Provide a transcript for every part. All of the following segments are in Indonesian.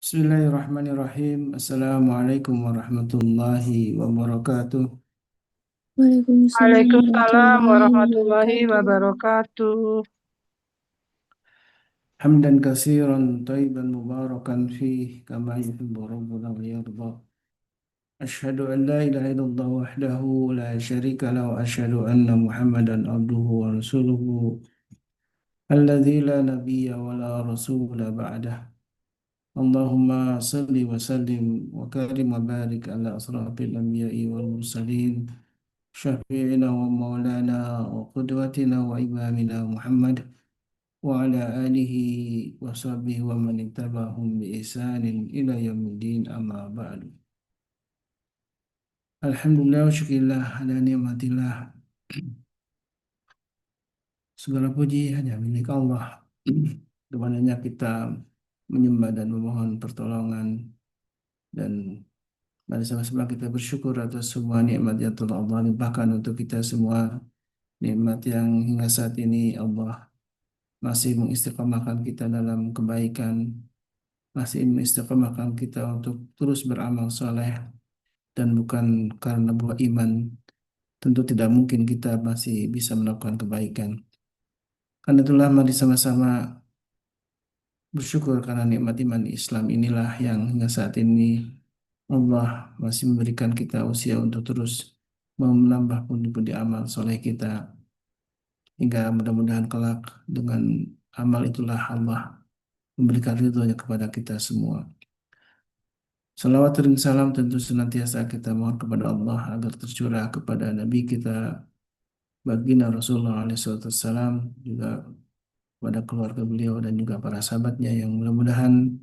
Bismillahirrahmanirrahim. Assalamualaikum warahmatullahi wabarakatuh. Waalaikumsalam Waalaikumsalam warahmatullahi warahmatullahi wabarakatuh. wabarakatuh. Hamdan katsiran thayyiban mubarakan fih kama yuhibbu rabbuna wa yarda. Asyhadu an la ilaha illallah wahdahu la syarika lahu wa asyhadu anna Muhammadan abduhu wa rasuluhu alladzi la nabiyya wa la rasula ba'dah. Allahumma salli wa sallim wa karim wa barik ala asrafil anbiya'i wal mursalin syafi'ina wa maulana wa qudwatina wa imamina Muhammad wa ala alihi wa sahbihi wa man ittaba'ahum bi ihsanin ila yaumiddin amma ba'du. Alhamdulillah wa syukurillah ala ni'matillah. Segala puji hanya milik Allah. Kepadanya kita menyembah dan memohon pertolongan, dan mari sama-sama kita bersyukur atas semua nikmat yang telah Allah limpahkan untuk kita semua. Nikmat yang hingga saat ini Allah masih mengistiqomahkan kita dalam kebaikan, masih mengistiqomahkan kita untuk terus beramal soleh, dan bukan karena buah iman tentu tidak mungkin kita masih bisa melakukan kebaikan. Karena itulah mari sama-sama bersyukur karena nikmat iman Islam inilah yang hingga saat ini Allah masih memberikan kita usia untuk terus menambah pundi-pundi amal soleh kita, hingga mudah-mudahan kelak dengan amal itulah Allah memberikan ridhonya kepada kita semua. Salawat dan salam tentu senantiasa kita mohon kepada Allah agar tercurah kepada Nabi kita baginda Rasulullah SAW, juga kepada keluarga beliau dan juga para sahabatnya, yang mudah-mudahan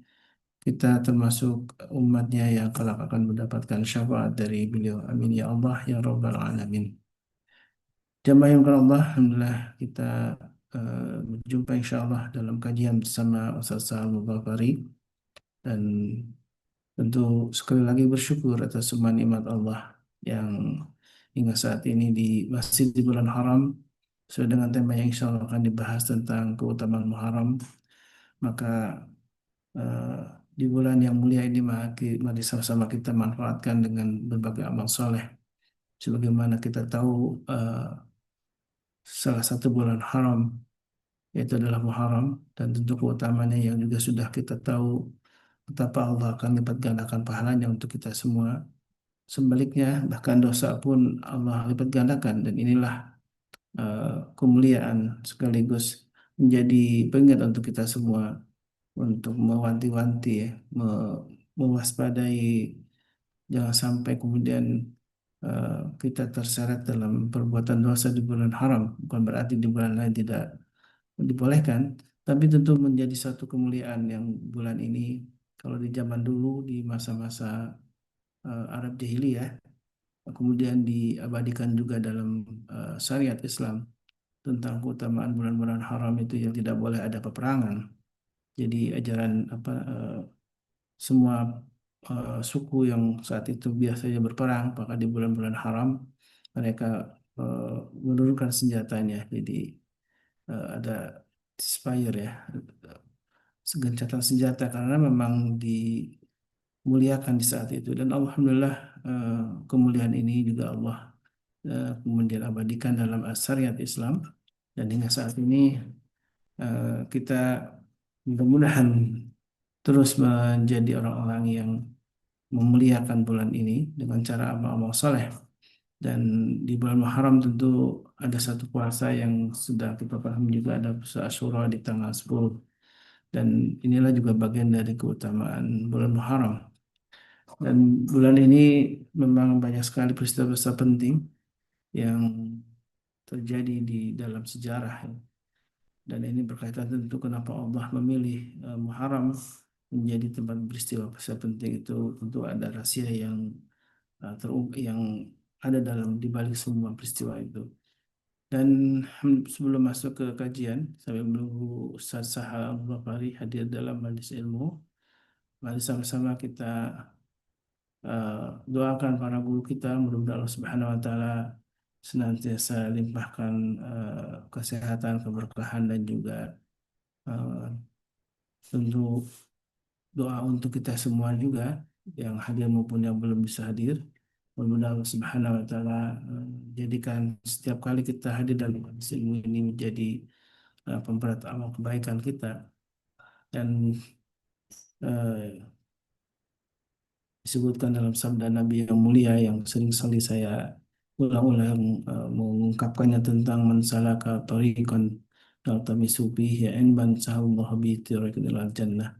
kita termasuk umatnya yang kelak akan mendapatkan syafaat dari beliau. Amin ya Allah ya Rabbal Alamin. Jamaah yang Allah, Alhamdulillah kita berjumpa insya Allah dalam kajian bersama Ustaz Sa'al Mubakari, dan tentu sekali lagi bersyukur atas semua nikmat Allah yang hingga saat ini di Masjid di bulan Haram, sesuai dengan tema yang insya Allah akan dibahas tentang keutamaan Muharram. Maka eh, di bulan yang mulia ini mari sama-sama kita manfaatkan dengan berbagai amal soleh. Sebagaimana kita tahu, salah satu bulan haram yaitu adalah Muharram, dan tentu keutamaannya yang juga sudah kita tahu betapa Allah akan lipat gandakan pahalanya untuk kita semua. Sebaliknya, bahkan dosa pun Allah lipat gandakan, dan inilah eh, kemuliaan sekaligus menjadi pengingat untuk kita semua untuk mewanti-wanti ya, mewaspadai jangan sampai kemudian eh, kita terseret dalam perbuatan dosa di bulan haram. Bukan berarti di bulan lain tidak dibolehkan, tapi tentu menjadi satu kemuliaan yang bulan ini, kalau di zaman dulu di masa-masa Arab Jahiliyah, kemudian diabadikan juga dalam syariat Islam tentang keutamaan bulan-bulan haram itu yang tidak boleh ada peperangan. Jadi ajaran semua suku yang saat itu biasanya berperang, maka di bulan-bulan haram mereka eh, menurunkan senjatanya. Jadi ada ceasefire ya, gencatan senjata, karena memang dimuliakan di saat itu. Dan alhamdulillah eh, kemuliaan ini juga Allah kemudian abadikan dalam syariat Islam, dan hingga saat ini kita mudah-mudahan terus menjadi orang-orang yang memuliakan bulan ini dengan cara amal-amal soleh. Dan di bulan Muharram tentu ada satu puasa yang sudah kita pahami juga, ada puasa Asyura di tanggal 10. Dan inilah juga bagian dari keutamaan bulan Muharram. Dan bulan ini memang banyak sekali peristiwa-peristiwa penting yang terjadi di dalam sejarah, ya. Dan ini berkaitan tentu kenapa Allah memilih Muharram menjadi tempat peristiwa-peristiwa penting itu. Tentu ada rahasia yang yang ada dalam dibalik semua peristiwa itu. Dan sebelum masuk ke kajian, sambil menunggu Ustaz Sahal Al-Baqari hadir dalam majelis ilmu, mari sama-sama kita eh, doakan para guru kita, mudah-mudahan Allah Subhanahu wa taala senantiasa limpahkan kesehatan, keberkahan, dan juga eh, tentu doa untuk kita semua juga yang hadir maupun yang belum bisa hadir. Mudah-mudahan Allah Subhanahu wa taala jadikan setiap kali kita hadir dalam majelis ilmu ini menjadi pemberat amal kebaikan kita dan eh, disebutkan dalam sabda Nabi yang mulia yang sering sekali saya ulang-ulang mengungkapkannya tentang man salaka tariqan yaltamisu fihi ilman sahalallahu bihi tariqan ilal jannah.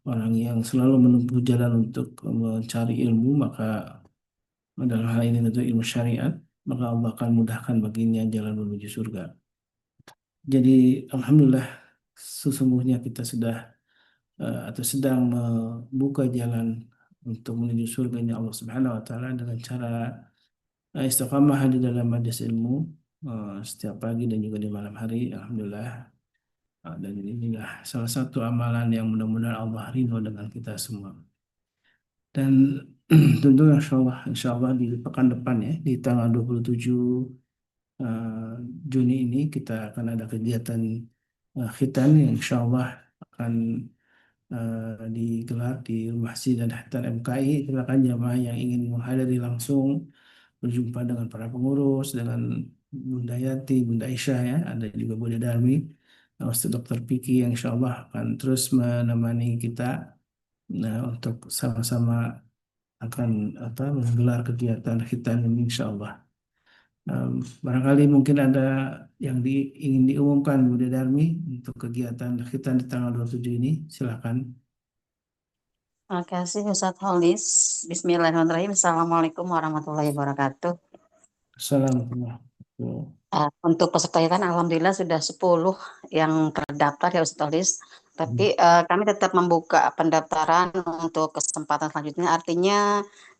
Orang yang selalu menempuh jalan untuk mencari ilmu, maka dalam hal ini tentu ilmu syariat, maka Allah akan mudahkan baginya jalan menuju surga. Jadi alhamdulillah sesungguhnya kita sudah atau sedang membuka jalan untuk menuju surganya Allah Subhanahu wa taala dengan cara istiqamah di dalam majelis ilmu setiap pagi dan juga di malam hari. Alhamdulillah. Dan inilah salah satu amalan yang mudah-mudahan Allah ridho dengan kita semua. Dan tentu insya Allah di pekan depan ya, di tanggal 27 eh, Juni ini kita akan ada kegiatan khitan yang insya Allah akan digelar di Rumah Sidang dan Khitan MKI. Silakan jamaah yang ingin menghadiri langsung berjumpa dengan para pengurus, dengan Bunda Yati, Bunda Aisyah ya, ada juga Bunda Darmi, Ustaz Dr. Piki yang insya Allah akan terus menemani kita untuk sama-sama akan menggelar kegiatan khitan ini insya Allah. Barangkali mungkin ada yang ingin diumumkan Bunda Darmi untuk kegiatan khitan di tanggal 27 ini, silakan. Terima kasih Ustadz Holis. Bismillahirrahmanirrahim. Assalamualaikum warahmatullahi wabarakatuh. Assalamualaikum. Untuk peserta kita alhamdulillah sudah 10 yang terdaftar ya Ustadz Holis. Tapi kami tetap membuka pendaftaran untuk kesempatan selanjutnya. Artinya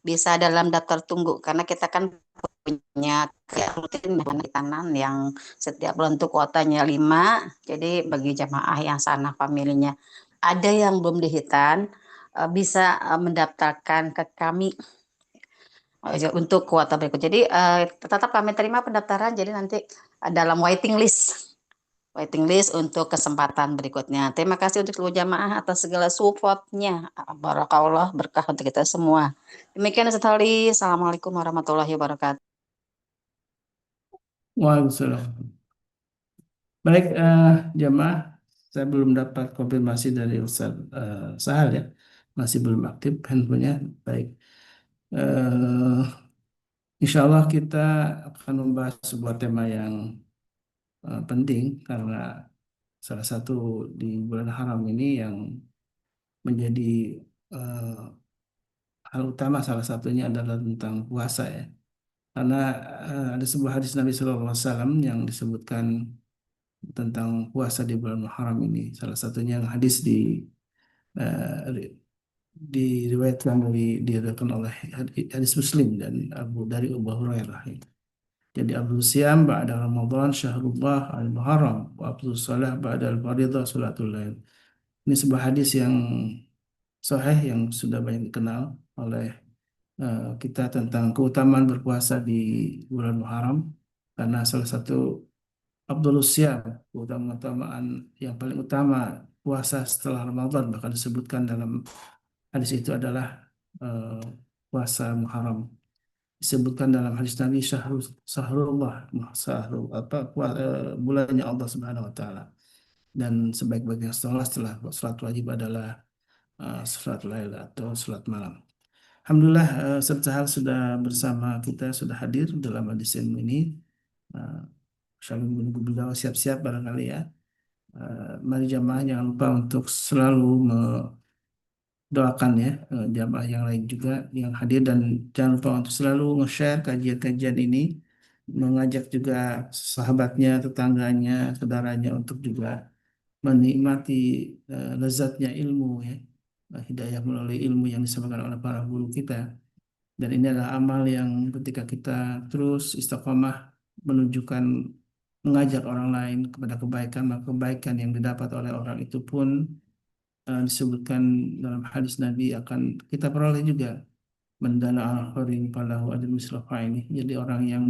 bisa dalam daftar tunggu karena kita kan punya kayak rutin penelitian yang setiap bulan untuk kuotanya 5. Jadi bagi jamaah yang sana familinya ada yang belum dihitan bisa mendaftarkan ke kami untuk kuota berikut. Jadi tetap kami terima pendaftaran. Jadi nanti dalam waiting list untuk kesempatan berikutnya. Terima kasih untuk seluruh jamaah atas segala supportnya. Barakallah berkah untuk kita semua. Demikian Ustaz Ali. Assalamualaikum warahmatullahi wabarakatuh. Waalaikumsalam. Baik, jemaah, saya belum dapat konfirmasi dari Ustaz Sahal ya, masih belum aktif handphonenya. Baik, eh, insya Allah kita akan membahas sebuah tema yang penting karena salah satu di bulan haram ini yang menjadi eh, hal utama salah satunya adalah tentang puasa ya. Karena ada sebuah hadis Nabi Shallallahu Alaihi Wasallam yang disebutkan tentang puasa di bulan Muharram ini. Salah satunya yang hadis eh, diriwayatkan diriwayatkan oleh hadis Muslim dan dari Abu Hurairah. Jadi Abdul Siam ba'da Ramadan syahrullah al-Muharram wa Abdul Salah ba'da al-Faridah salatul lail. Ini sebuah hadis yang sahih yang sudah banyak dikenal oleh kita tentang keutamaan berpuasa di bulan Muharram karena salah satu Abdulus Siam, keutamaan yang paling utama puasa setelah Ramadan bahkan disebutkan dalam hadis itu adalah eh, puasa Muharram. Disebutkan dalam hadis Nabi Syahrullah, bulannya Allah Subhanahu wa taala. Dan sebaik-baiknya setelah salat wajib adalah salat lail atau salat malam. Alhamdulillah Ustaz Sahal sudah bersama kita, sudah hadir dalam hadis ini. Uh, Sambil menunggu beliau siap-siap barangkali ya. Mari jamaah jangan lupa untuk selalu mendoakan ya jamaah yang lain juga yang hadir dan jangan lupa untuk selalu nge-share kajian-kajian ini, mengajak juga sahabatnya, tetangganya, saudaranya untuk juga menikmati lezatnya ilmu ya. Hidayah melalui ilmu yang disampaikan oleh para guru kita. Dan ini adalah amal yang ketika kita terus istiqomah menunjukkan mengajak orang lain kepada kebaikan, maka kebaikan yang didapat oleh orang itu pun disebutkan dalam hadis Nabi akan kita peroleh juga mendana al-khairin falahu ajrun mislu ini. Jadi orang yang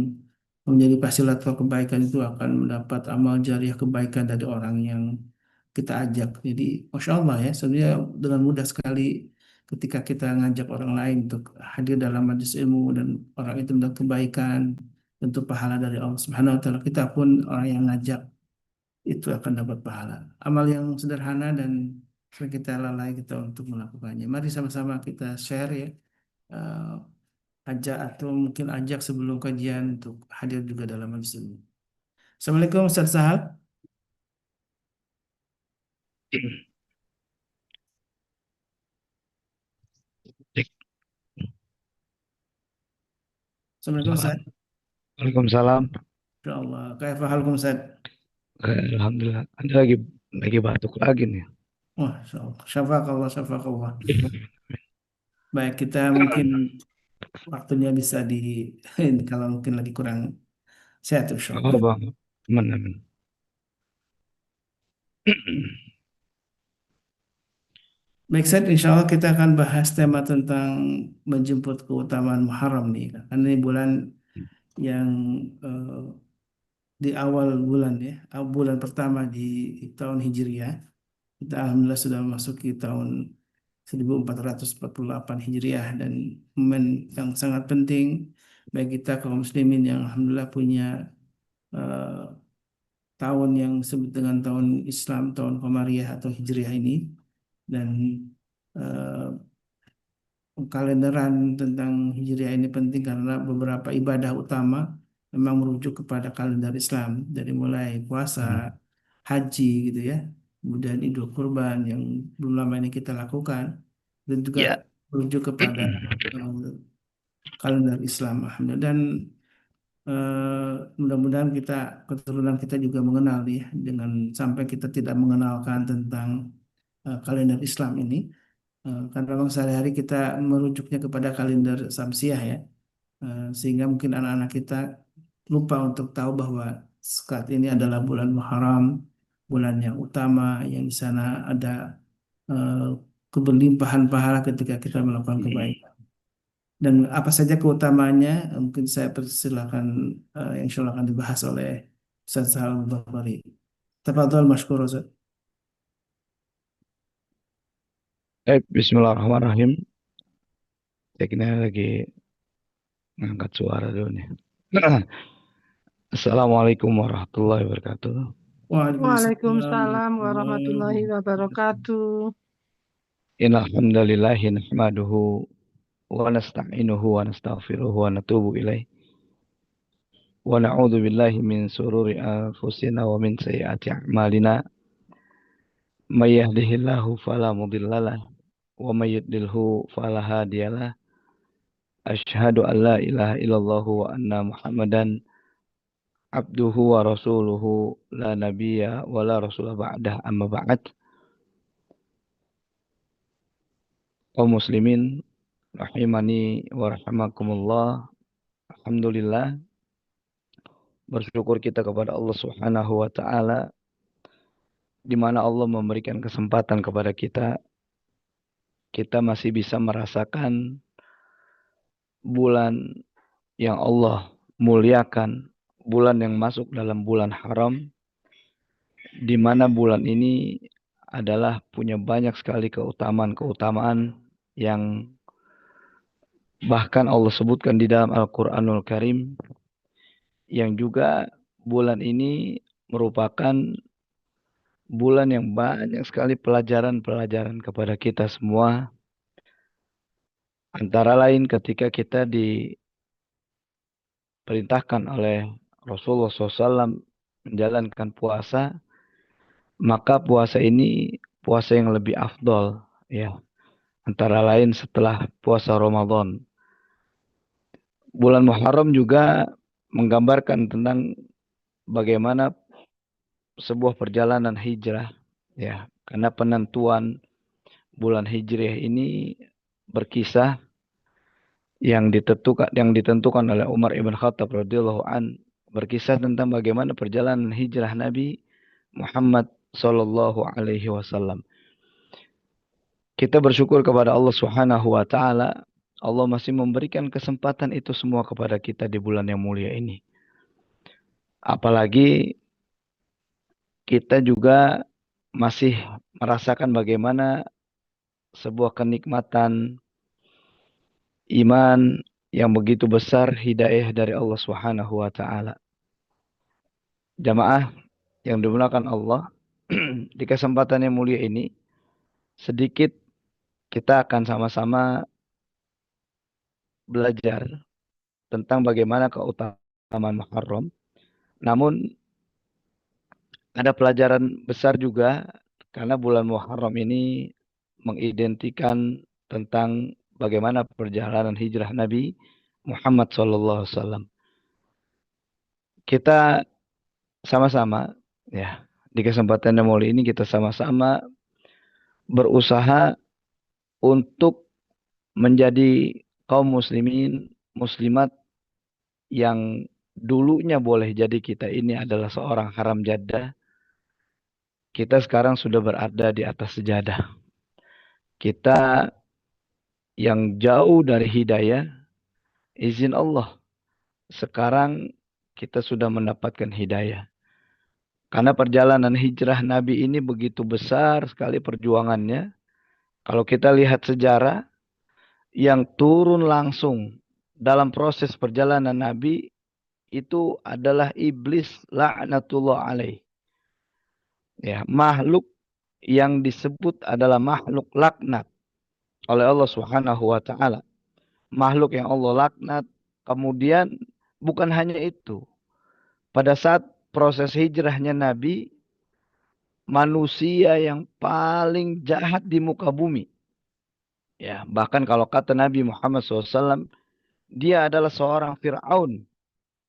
menjadi fasilitator kebaikan itu akan mendapat amal jariah kebaikan dari orang yang kita ajak. Jadi, Masya Allah ya, sebenarnya dengan mudah sekali ketika kita ngajak orang lain untuk hadir dalam majelis ilmu dan orang itu mendapat kebaikan, tentu pahala dari Allah Subhanahu wa taala. Kita pun orang yang ngajak itu akan dapat pahala. Amal yang sederhana dan sering kita lalai kita untuk melakukannya. Mari sama-sama kita share ya, ajak atau mungkin ajak sebelum kajian untuk hadir juga dalam majelis ilmu. Assalamualaikum Ustaz Sahab. Assalamualaikum Ustaz. Waalaikumsalam. Insyaallah. Kaifa halukum Ustaz? Alhamdulillah. Anda lagi batuk lagi nih. Wah, insyaallah. Syafakallah, syafakallah. Baik, kita mungkin waktunya bisa di ini kalau mungkin lagi kurang sehat Oh, insyaallah. bang. Aman, aman. Baik, Ustaz, insya Allah kita akan bahas tema tentang menjemput keutamaan Muharram nih. Karena ini bulan yang di awal bulan ya, bulan pertama di tahun Hijriah. Kita alhamdulillah sudah memasuki tahun 1448 Hijriah dan momen yang sangat penting bagi kita kaum muslimin yang alhamdulillah punya eh, tahun yang disebut dengan tahun Islam, tahun Qamariyah atau Hijriah ini dan eh, kalenderan tentang Hijriah ini penting karena beberapa ibadah utama memang merujuk kepada kalender Islam dari mulai puasa, haji gitu ya, kemudian Idul Kurban yang belum lama ini kita lakukan dan juga Ya. merujuk kepada eh, kalender Islam. Alhamdulillah. Dan mudah-mudahan keturunan kita juga mengenal ya dengan sampai kita tidak mengenalkan tentang kalender Islam ini. Karena memang sehari-hari kita merujuknya kepada kalender Samsiah ya. Sehingga mungkin anak-anak kita lupa untuk tahu bahwa saat ini adalah bulan Muharram, bulan yang utama yang di sana ada eh, keberlimpahan pahala ketika kita melakukan kebaikan. Dan apa saja keutamaannya, mungkin saya persilakan yang insya Allah akan dibahas oleh Ustaz Sahal Mubari. Tafadhol mashkur Ustaz. Bismillahirrahmanirrahim. Saya kira lagi ngangkat suara dulu nih. Assalamualaikum warahmatullahi wabarakatuh. Waalaikumsalam Waalaikumsalam warahmatullahi warahmatullahi wabarakatuh. Innal hamdalillahi nahmaduhu wa nasta'inuhu wa nastaghfiruhu wa natubu ilaih. Wa na'udzu billahi min sururi anfusina wa min sayyiati a'malina. May yahdihillahu fala mudhillalah wa may yudlilhu fala hadiyalah. Asyhadu an la ilaha illallah wa anna Muhammadan abduhu wa rasuluhu la nabiyya wa la rasula ba'dah amma ba'd. Kaum muslimin rahimani wa rahimakumullah. Alhamdulillah, bersyukur kita kepada Allah Subhanahu wa taala di mana Allah memberikan kesempatan kepada kita masih bisa merasakan bulan yang Allah muliakan, bulan yang masuk dalam bulan haram, di mana bulan ini adalah punya banyak sekali keutamaan-keutamaan yang bahkan Allah sebutkan di dalam Al-Quranul Karim, yang juga bulan ini merupakan bulan yang banyak sekali pelajaran-pelajaran kepada kita semua. Antara lain ketika kita diperintahkan oleh Rasulullah SAW menjalankan puasa, maka puasa ini puasa yang lebih afdol, ya. Antara lain setelah puasa Ramadan. Bulan Muharram juga menggambarkan tentang bagaimana sebuah perjalanan hijrah, ya. Karena penentuan bulan Hijriah ini berkisah yang ditentukan oleh Umar ibn Khattab radhiyallahu an, berkisah tentang bagaimana perjalanan hijrah Nabi Muhammad sallallahu alaihi wasallam. Kita bersyukur kepada Allah Subhanahu wa taala, Allah masih memberikan kesempatan itu semua kepada kita di bulan yang mulia ini. Apalagi kita juga masih merasakan bagaimana sebuah kenikmatan iman yang begitu besar, hidayah dari Allah Subhanahu wa taala. Jamaah yang dimuliakan Allah, di kesempatan yang mulia ini sedikit kita akan sama-sama belajar tentang bagaimana keutamaan Muharram. Namun ada pelajaran besar juga karena bulan Muharram ini mengidentikan tentang bagaimana perjalanan hijrah Nabi Muhammad SAW. Kita sama-sama ya di kesempatan yang mulia ini kita sama-sama berusaha untuk menjadi kaum muslimin muslimat yang dulunya boleh jadi kita ini adalah seorang haram jadah, kita sekarang sudah berada di atas sejadah. Kita yang jauh dari hidayah, izin Allah, sekarang kita sudah mendapatkan hidayah. Karena perjalanan hijrah Nabi ini begitu besar sekali perjuangannya. Kalau kita lihat sejarah, yang turun langsung dalam proses perjalanan Nabi itu adalah iblis laknatullah alaih. Ya, makhluk yang disebut adalah makhluk laknat oleh Allah Subhanahu wa taala. Makhluk yang Allah laknat. Kemudian bukan hanya itu. Pada saat proses hijrahnya Nabi, manusia yang paling jahat di muka bumi. Ya, bahkan kalau kata Nabi Muhammad SAW, dia adalah seorang Fir'aun.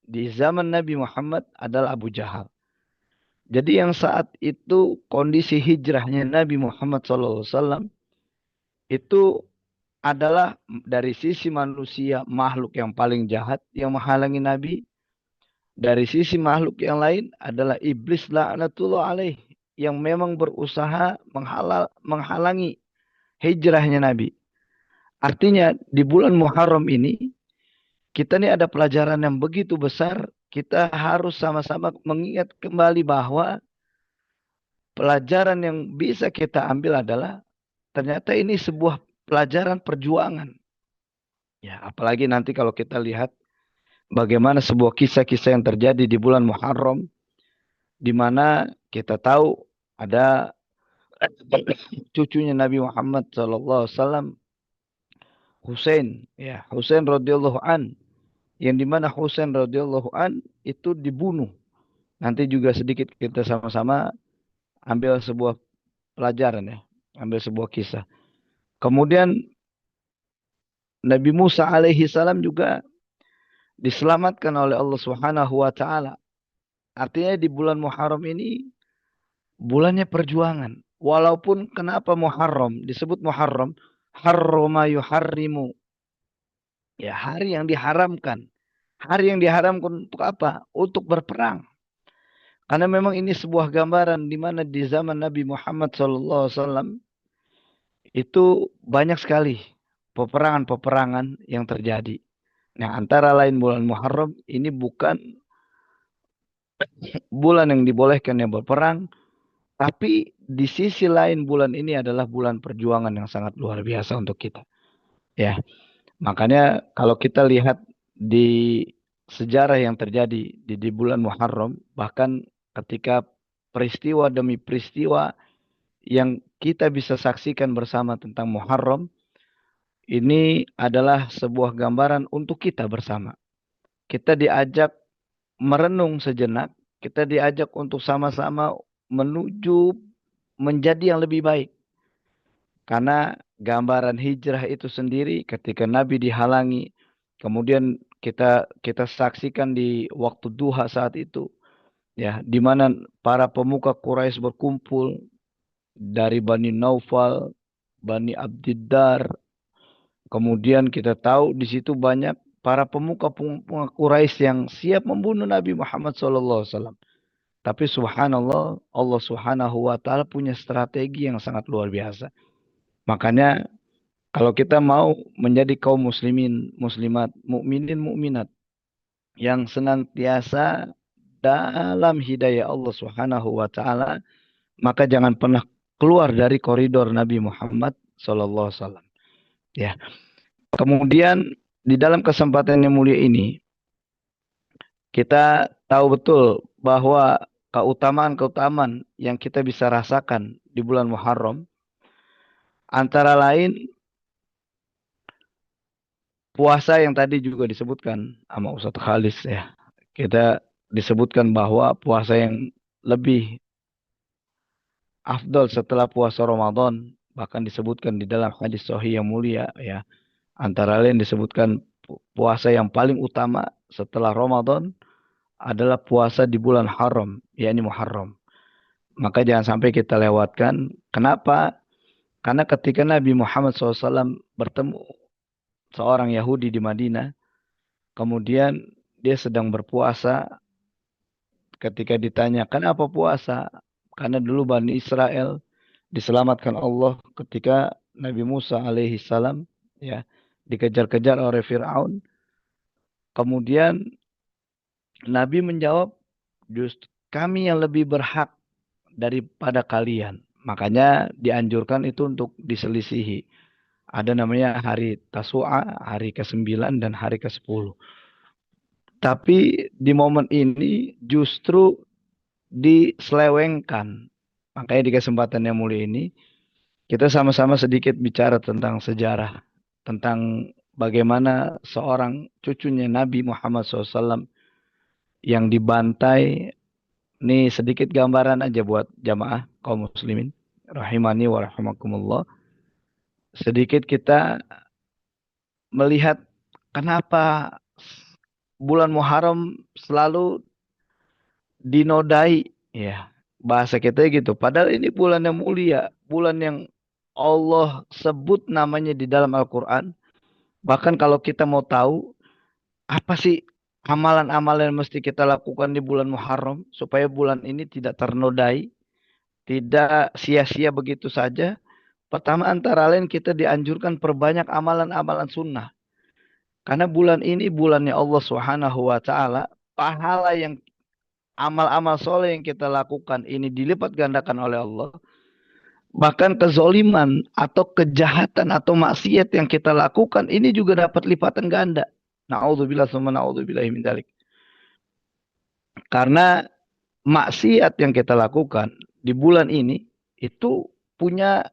Di zaman Nabi Muhammad adalah Abu Jahal. Jadi yang saat itu kondisi hijrahnya Nabi Muhammad SAW itu adalah dari sisi manusia makhluk yang paling jahat yang menghalangi Nabi. Dari sisi makhluk yang lain adalah iblis laknatullah alaih yang memang berusaha menghalangi hijrahnya Nabi. Artinya di bulan Muharram ini kita ini ada pelajaran yang begitu besar. Kita harus sama-sama mengingat kembali bahwa pelajaran yang bisa kita ambil adalah ternyata ini sebuah pelajaran perjuangan. Ya, apalagi nanti kalau kita lihat bagaimana sebuah kisah-kisah yang terjadi di bulan Muharram, di mana kita tahu ada cucunya Nabi Muhammad SAW, Husain, ya Husain radhiyallahu an, yang dimana Husain radhiyallahu an itu dibunuh. Nanti juga sedikit kita sama-sama ambil sebuah pelajaran ya, ambil sebuah kisah. Kemudian Nabi Musa alaihi salam juga diselamatkan oleh Allah Subhanahu wa taala. Artinya di bulan Muharram ini bulannya perjuangan. Walaupun kenapa Muharram disebut Muharram, harrama yuharrimu. Ya, hari yang diharamkan. Hari yang diharamkan untuk apa? Untuk berperang. Karena memang ini sebuah gambaran di mana di zaman Nabi Muhammad SAW itu banyak sekali peperangan-peperangan yang terjadi. Nah, antara lain bulan Muharram ini bukan bulan yang dibolehkan yang berperang, tapi di sisi lain bulan ini adalah bulan perjuangan yang sangat luar biasa untuk kita. Ya, makanya kalau kita lihat di sejarah yang terjadi di bulan Muharram, bahkan ketika peristiwa demi peristiwa yang kita bisa saksikan bersama tentang Muharram, ini adalah sebuah gambaran untuk kita bersama. Kita diajak merenung sejenak, kita diajak untuk sama-sama menuju menjadi yang lebih baik. Karena gambaran hijrah itu sendiri ketika Nabi dihalangi, kemudian kita saksikan di waktu duha saat itu, ya, di mana para pemuka Quraisy berkumpul dari Bani Naufal, Bani Abdiddar. Kemudian kita tahu di situ banyak para pemuka Quraisy yang siap membunuh Nabi Muhammad SAW. Tapi subhanallah, Allah Subhanahu wa taala punya strategi yang sangat luar biasa. Makanya kalau kita mau menjadi kaum muslimin, muslimat, mukminin, mukminat yang senantiasa dalam hidayah Allah Subhanahu wa taala, maka jangan pernah keluar dari koridor Nabi Muhammad SAW. Ya. Kemudian di dalam kesempatan yang mulia ini, kita tahu betul bahwa keutamaan-keutamaan yang kita bisa rasakan di bulan Muharram, antara lain puasa yang tadi juga disebutkan sama Ustadz Khalis ya. Kita disebutkan bahwa puasa yang lebih afdol setelah puasa Ramadan, bahkan disebutkan di dalam hadis sahih yang mulia ya. Antara lain disebutkan puasa yang paling utama setelah Ramadan adalah puasa di bulan haram, yakni Muharram. Maka jangan sampai kita lewatkan. Kenapa? Karena ketika Nabi Muhammad SAW bertemu seorang Yahudi di Madinah, kemudian dia sedang berpuasa. Ketika ditanya, kenapa puasa? Karena dulu Bani Israel diselamatkan Allah ketika Nabi Musa alaihi salam ya dikejar-kejar oleh Fir'aun. Kemudian Nabi menjawab, justru kami yang lebih berhak daripada kalian. Makanya dianjurkan itu untuk diselisihi. Ada namanya hari Tasu'a, hari ke-9 dan hari ke-10. Tapi di momen ini justru diselewengkan. Makanya di kesempatan yang mulia ini, kita sama-sama sedikit bicara tentang sejarah. Tentang bagaimana seorang cucunya Nabi Muhammad SAW yang dibantai. Ini sedikit gambaran aja buat jamaah kaum muslimin. Rahimani wa rahimakumullah. Sedikit kita melihat kenapa bulan Muharram selalu dinodai. Ya, bahasa kita gitu. Padahal ini bulan yang mulia. Bulan yang Allah sebut namanya di dalam Al-Quran. Bahkan kalau kita mau tahu apa sih amalan-amalan yang mesti kita lakukan di bulan Muharram supaya bulan ini tidak ternodai, tidak sia-sia begitu saja. Pertama antara lain kita dianjurkan perbanyak amalan-amalan sunnah. Karena bulan ini bulannya Allah Subhanahu wa taala, pahala yang amal-amal soleh yang kita lakukan ini dilipat gandakan oleh Allah. Bahkan kezoliman atau kejahatan atau maksiat yang kita lakukan ini juga dapat lipatan ganda. Na'udzubillah summa na'udzubillah min dzalik. Karena maksiat yang kita lakukan di bulan ini itu punya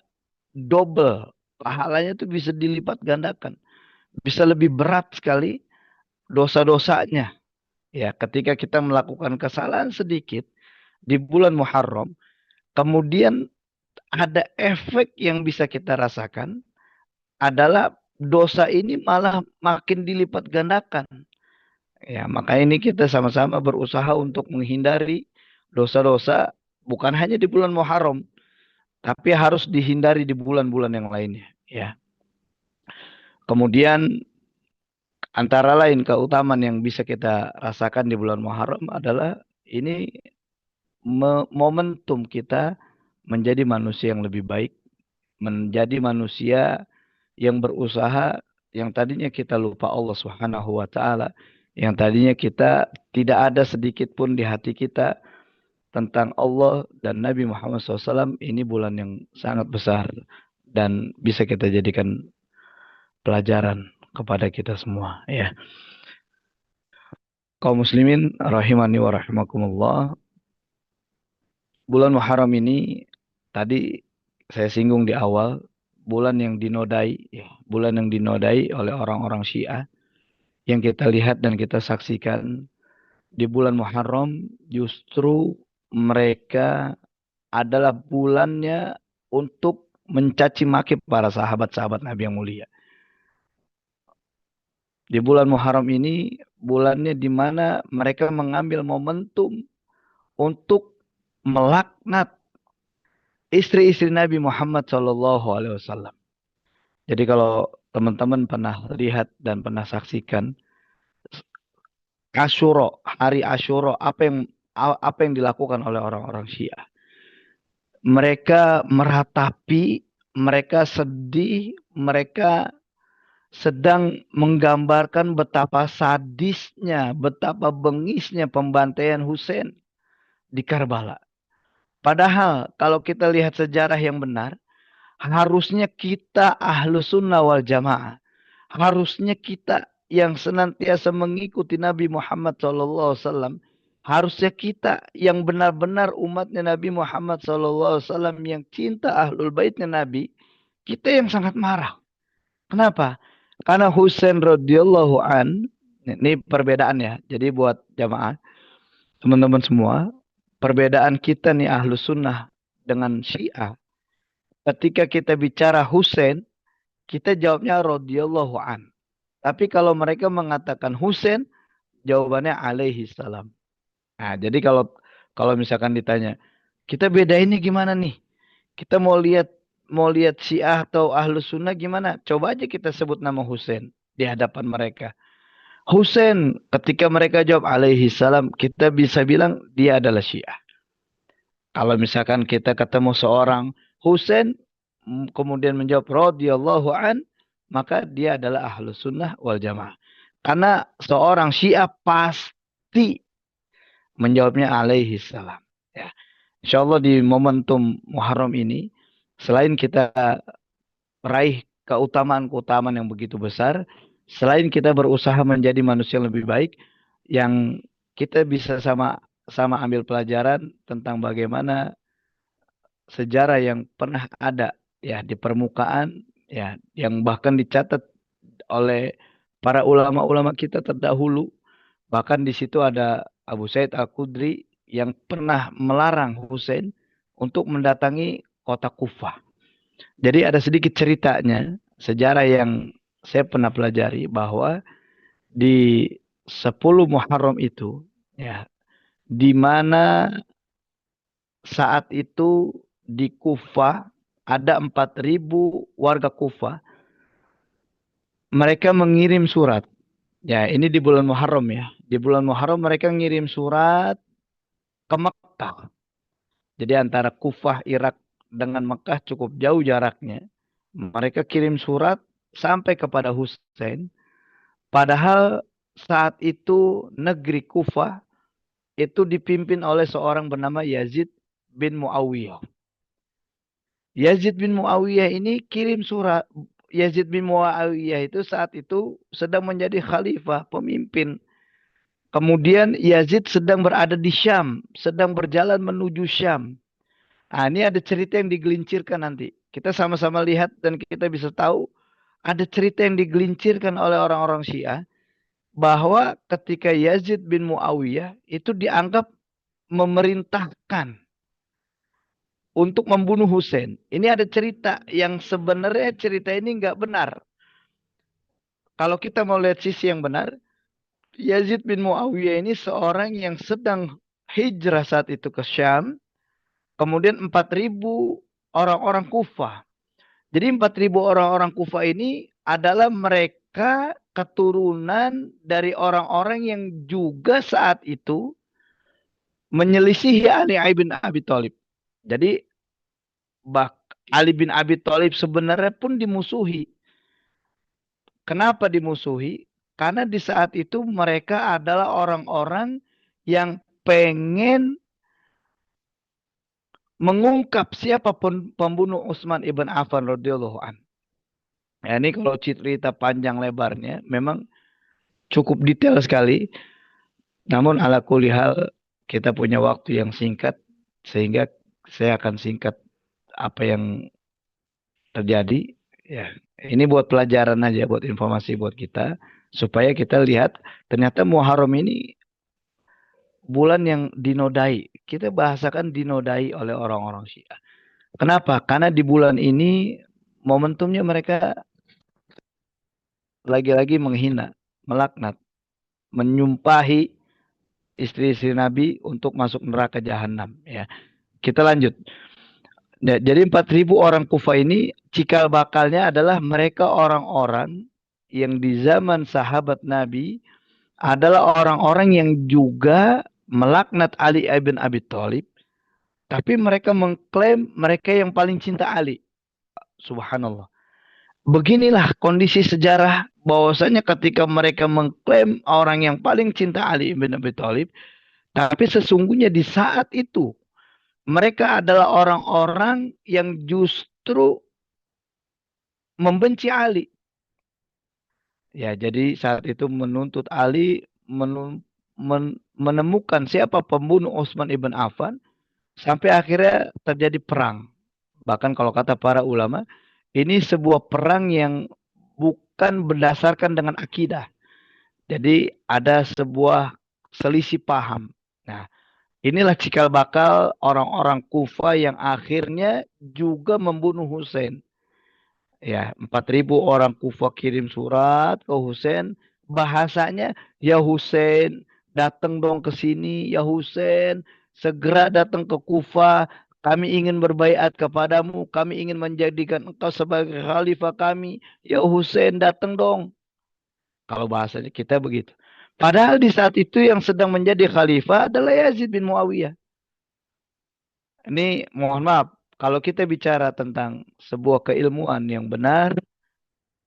double. Pahalanya itu bisa dilipat gandakan. Bisa lebih berat sekali dosa-dosanya. Ya, ketika kita melakukan kesalahan sedikit di bulan Muharram, kemudian ada efek yang bisa kita rasakan adalah dosa ini malah makin dilipat gandakan. Ya, maka ini kita sama-sama berusaha untuk menghindari dosa-dosa bukan hanya di bulan Muharram, tapi harus dihindari di bulan-bulan yang lainnya. Ya. Kemudian antara lain keutamaan yang bisa kita rasakan di bulan Muharram adalah ini momentum kita menjadi manusia yang lebih baik, menjadi manusia yang berusaha yang tadinya kita lupa Allah Subhanahu wa taala, yang tadinya kita tidak ada sedikit pun di hati kita tentang Allah dan Nabi Muhammad SAW. Ini bulan yang sangat besar dan bisa kita jadikan pelajaran kepada kita semua ya. Kaum muslimin rahimani wa rahimakumullah. Bulan Muharram ini tadi saya singgung di awal, bulan yang dinodai ya, bulan yang dinodai oleh orang-orang Syiah. Yang kita lihat dan kita saksikan di bulan Muharram justru mereka adalah bulannya untuk mencaci maki para sahabat-sahabat Nabi yang mulia. Di bulan Muharram ini bulannya di mana mereka mengambil momentum untuk melaknat istri-istri Nabi Muhammad SAW. Jadi kalau teman-teman pernah lihat dan pernah saksikan Asyura, hari Asyura, apa yang dilakukan oleh orang-orang Syiah. Mereka meratapi, mereka sedih, mereka sedang menggambarkan betapa sadisnya, betapa bengisnya pembantaian Husain di Karbala. Padahal kalau kita lihat sejarah yang benar, harusnya kita ahlu sunnah wal jamaah. Harusnya kita yang senantiasa mengikuti Nabi Muhammad SAW. Harusnya kita yang benar-benar umatnya Nabi Muhammad SAW yang cinta ahlul baitnya Nabi. Kita yang sangat marah. Kenapa? Karena Husain radhiyallahu an, ini perbedaannya. Jadi buat jamaah, teman-teman semua, perbedaan kita nih ahlu sunnah dengan Syiah. Ketika kita bicara Husain, kita jawabnya radhiyallahu an. Tapi kalau mereka mengatakan Husain, jawabannya alaihi salam. Nah, jadi kalau misalkan ditanya, kita bedainnya gimana nih? Kita mau lihat Syiah atau Ahlus Sunnah gimana? Coba aja kita sebut nama Husain di hadapan mereka. Husain, ketika mereka jawab alaihi salam, kita bisa bilang dia adalah Syiah. Kalau misalkan kita ketemu seorang Husain, kemudian menjawab radhiyallahu an, maka dia adalah Ahlus Sunnah wal Jamaah. Karena seorang Syiah pasti menjawabnya alaihi salam. Ya. Insyaallah di momentum Muharram ini, selain kita raih keutamaan-keutamaan yang begitu besar, selain kita berusaha menjadi manusia yang lebih baik, yang kita bisa sama ambil pelajaran tentang bagaimana sejarah yang pernah ada ya di permukaan, ya yang bahkan dicatat oleh para ulama-ulama kita terdahulu. Bahkan di situ ada Abu Said Al-Khudri yang pernah melarang Husain untuk mendatangi kota Kufah. Jadi ada sedikit ceritanya, sejarah yang saya pernah pelajari bahwa di 10 Muharram itu, ya, di mana saat itu di Kufah ada 4.000 warga Kufah. Mereka mengirim surat. Ya, ini di bulan Muharram ya. Di bulan Muharram mereka ngirim surat ke Mekah. Jadi antara Kufah, Irak dengan Mekah cukup jauh jaraknya. Mereka kirim surat sampai kepada Husain. Padahal saat itu negeri Kufah itu dipimpin oleh seorang bernama Yazid bin Muawiyah. Yazid bin Muawiyah ini kirim surat. Yazid bin Muawiyah itu saat itu sedang menjadi khalifah, pemimpin. Kemudian Yazid sedang berada di Syam, sedang berjalan menuju Syam. Nah, ini ada cerita yang digelincirkan nanti. Kita sama-sama lihat dan kita bisa tahu ada cerita yang digelincirkan oleh orang-orang Syiah bahwa ketika Yazid bin Muawiyah itu dianggap memerintahkan untuk membunuh Husain. Ini ada cerita yang sebenarnya cerita ini nggak benar. Kalau kita mau lihat sisi yang benar, Yazid bin Muawiyah ini seorang yang sedang hijrah saat itu ke Syam. Kemudian 4.000 orang-orang Kufah. Jadi 4.000 orang-orang Kufah ini adalah mereka keturunan dari orang-orang yang juga saat itu menyelisihi Ali bin Abi Thalib. Jadi Ali bin Abi Thalib sebenarnya pun dimusuhi. Kenapa dimusuhi? Karena di saat itu mereka adalah orang-orang yang pengen mengungkap siapa pembunuh Utsman ibn Affan radhiyallahu an. Ya, ini kalau cerita panjang lebarnya memang cukup detail sekali. Namun ala kulli hal kita punya waktu yang singkat sehingga saya akan singkat apa yang terjadi. Ya, ini buat pelajaran aja, buat informasi buat kita supaya kita lihat ternyata Muharram ini bulan yang dinodai. Kita bahasakan dinodai oleh orang-orang Syiah. Kenapa? Karena di bulan ini momentumnya mereka lagi-lagi menghina, melaknat, menyumpahi istri-istri Nabi untuk masuk neraka jahanam. Ya, kita lanjut. Ya, jadi 4.000 orang Kufah ini cikal bakalnya adalah mereka orang-orang yang di zaman sahabat Nabi adalah orang-orang yang juga melaknat Ali bin Abi Thalib, tapi mereka mengklaim mereka yang paling cinta Ali. Subhanallah. Beginilah kondisi sejarah bahwasanya ketika mereka mengklaim orang yang paling cinta Ali bin Abi Thalib, tapi sesungguhnya di saat itu mereka adalah orang-orang yang justru membenci Ali. Ya, jadi saat itu menuntut Ali menemukan siapa pembunuh Utsman ibn Affan sampai akhirnya terjadi perang. Bahkan kalau kata para ulama, ini sebuah perang yang bukan berdasarkan dengan akidah. Jadi ada sebuah selisih paham. Nah, inilah cikal bakal orang-orang Kufah yang akhirnya juga membunuh Husain. Ya, 4.000 orang Kufah kirim surat ke Husain. Bahasanya, ya Husain, datang dong ke sini. Ya Husain, segera datang ke Kufah. Kami ingin berbaiat kepadamu. Kami ingin menjadikan engkau sebagai khalifah kami. Ya Husain, datang dong. Kalau bahasanya kita begitu. Padahal di saat itu yang sedang menjadi khalifah adalah Yazid bin Muawiyah. Ini mohon maaf, kalau kita bicara tentang sebuah keilmuan yang benar,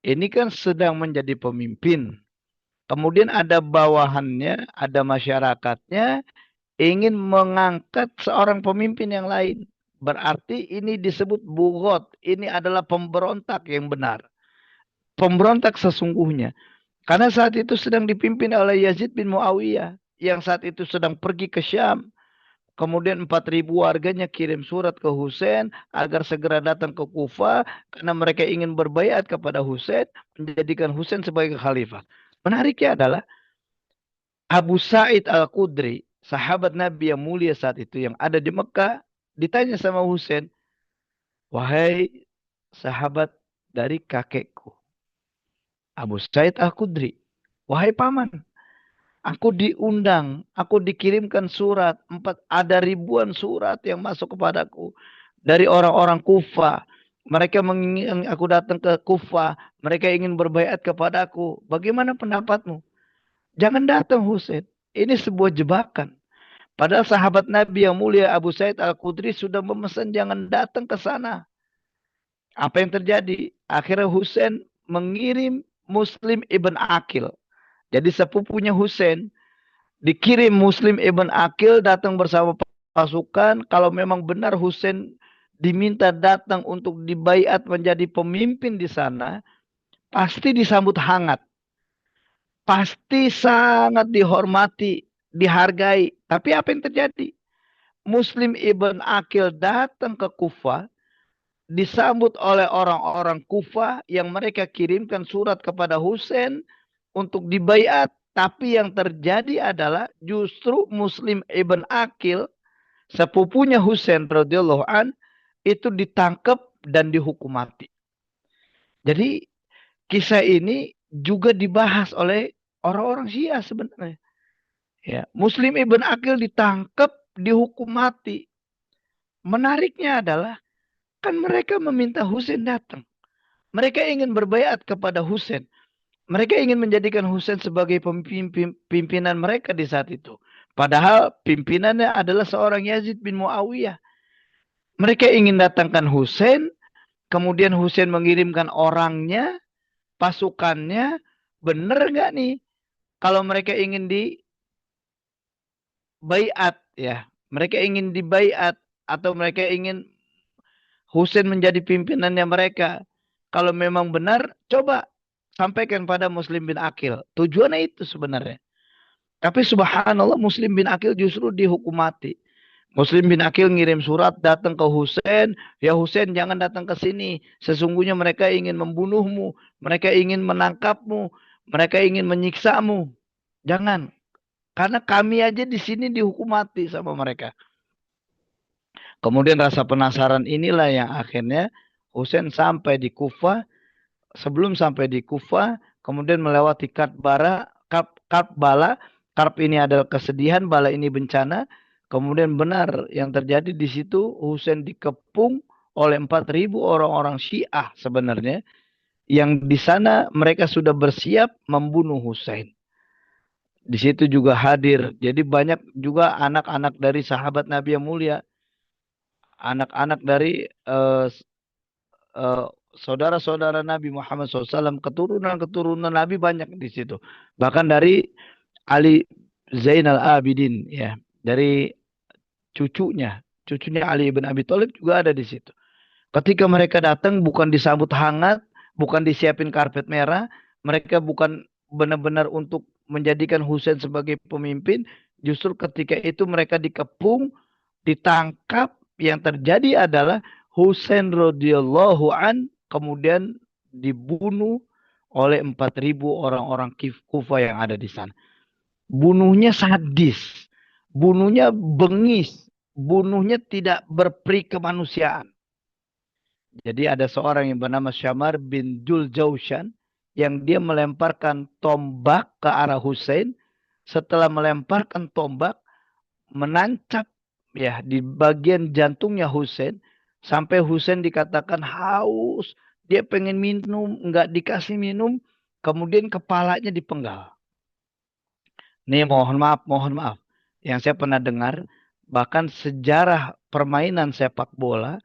ini kan sedang menjadi pemimpin. Kemudian ada bawahannya, ada masyarakatnya, ingin mengangkat seorang pemimpin yang lain. Berarti ini disebut bugot. Ini adalah pemberontak yang benar. Pemberontak sesungguhnya. Karena saat itu sedang dipimpin oleh Yazid bin Muawiyah. Yang saat itu sedang pergi ke Syam. Kemudian 4.000 warganya kirim surat ke Husain agar segera datang ke Kufah karena mereka ingin berbaiat kepada Husain, menjadikan Husain sebagai khalifah. Menariknya adalah Abu Sa'id Al-Khudri, sahabat Nabi yang mulia saat itu yang ada di Mekah, ditanya sama Husain, "Wahai sahabat dari kakekku, Abu Sa'id Al-Khudri, wahai paman, aku diundang, aku dikirimkan surat, ada ribuan surat yang masuk kepadaku dari orang-orang Kufah. Mereka menginginkan aku datang ke Kufah, mereka ingin berbaiat kepadaku. Bagaimana pendapatmu? Jangan datang Husain. Ini sebuah jebakan. Padahal sahabat Nabi yang mulia Abu Sa'id Al-Khudri sudah memesan jangan datang ke sana. Apa yang terjadi? Akhirnya Husain mengirim Muslim ibn Aqil. Jadi sepupunya Husain dikirim Muslim ibn Aqil datang bersama pasukan. Kalau memang benar Husain diminta datang untuk dibaiat menjadi pemimpin di sana, pasti disambut hangat. Pasti sangat dihormati, dihargai. Tapi apa yang terjadi? Muslim ibn Aqil datang ke Kufah, disambut oleh orang-orang Kufah yang mereka kirimkan surat kepada Husain untuk dibaiat. Tapi yang terjadi adalah justru Muslim ibn Aqil, sepupunya Husain radhiyallahu an, itu ditangkap dan dihukum mati. Jadi kisah ini juga dibahas oleh orang-orang Syiah sebenarnya. Ya, Muslim ibn Aqil ditangkap, dihukum mati. Menariknya adalah kan mereka meminta Husain datang. Mereka ingin berbaiat kepada Husain. Mereka ingin menjadikan Husain sebagai pimpinan mereka di saat itu. Padahal pimpinannya adalah seorang Yazid bin Muawiyah. Mereka ingin datangkan Husain. Kemudian Husain mengirimkan orangnya, pasukannya. Benar nggak nih? Kalau mereka ingin dibaiat, ya, mereka ingin dibaiat atau mereka ingin Husain menjadi pimpinannya mereka. Kalau memang benar, coba sampaikan pada Muslim bin Aqil. Tujuannya itu sebenarnya. Tapi subhanallah Muslim bin Aqil justru dihukum mati. Muslim bin Aqil ngirim surat datang ke Husain. Ya Husain jangan datang ke sini. Sesungguhnya mereka ingin membunuhmu. Mereka ingin menangkapmu. Mereka ingin menyiksamu. Jangan. Karena kami aja di sini dihukum mati sama mereka. Kemudian rasa penasaran inilah yang akhirnya Husain sampai di Kufah. Sebelum sampai di Kufah, kemudian melewati Karbala. Karb ini adalah kesedihan, bala ini bencana. Kemudian benar yang terjadi di situ, Husain dikepung oleh 4.000 orang-orang Syiah sebenarnya. Yang di sana mereka sudah bersiap membunuh Husain. Di situ juga hadir. Jadi banyak juga anak-anak dari sahabat Nabi yang mulia. Anak-anak dari saudara-saudara Nabi Muhammad SAW, keturunan-keturunan Nabi banyak di situ. Bahkan dari Ali Zainal Abidin, ya, dari cucunya cucunya Ali ibn Abi Thalib juga ada di situ. Ketika mereka datang bukan disambut hangat, bukan disiapin karpet merah, mereka bukan benar-benar untuk menjadikan Husain sebagai pemimpin, justru ketika itu mereka dikepung, ditangkap, yang terjadi adalah Husain radhiyallahu an kemudian dibunuh oleh 4.000 orang-orang Kufah yang ada di sana. Bunuhnya sadis, bunuhnya bengis, bunuhnya tidak berperi kemanusiaan. Jadi ada seorang yang bernama Syamar bin Juljaushan yang dia melemparkan tombak ke arah Husain. Setelah melemparkan tombak, menancap ya di bagian jantungnya Husain sampai Husain dikatakan haus, dia pengen minum, nggak dikasih minum, kemudian kepalanya dipenggal. Nih mohon maaf. Yang saya pernah dengar, bahkan sejarah permainan sepak bola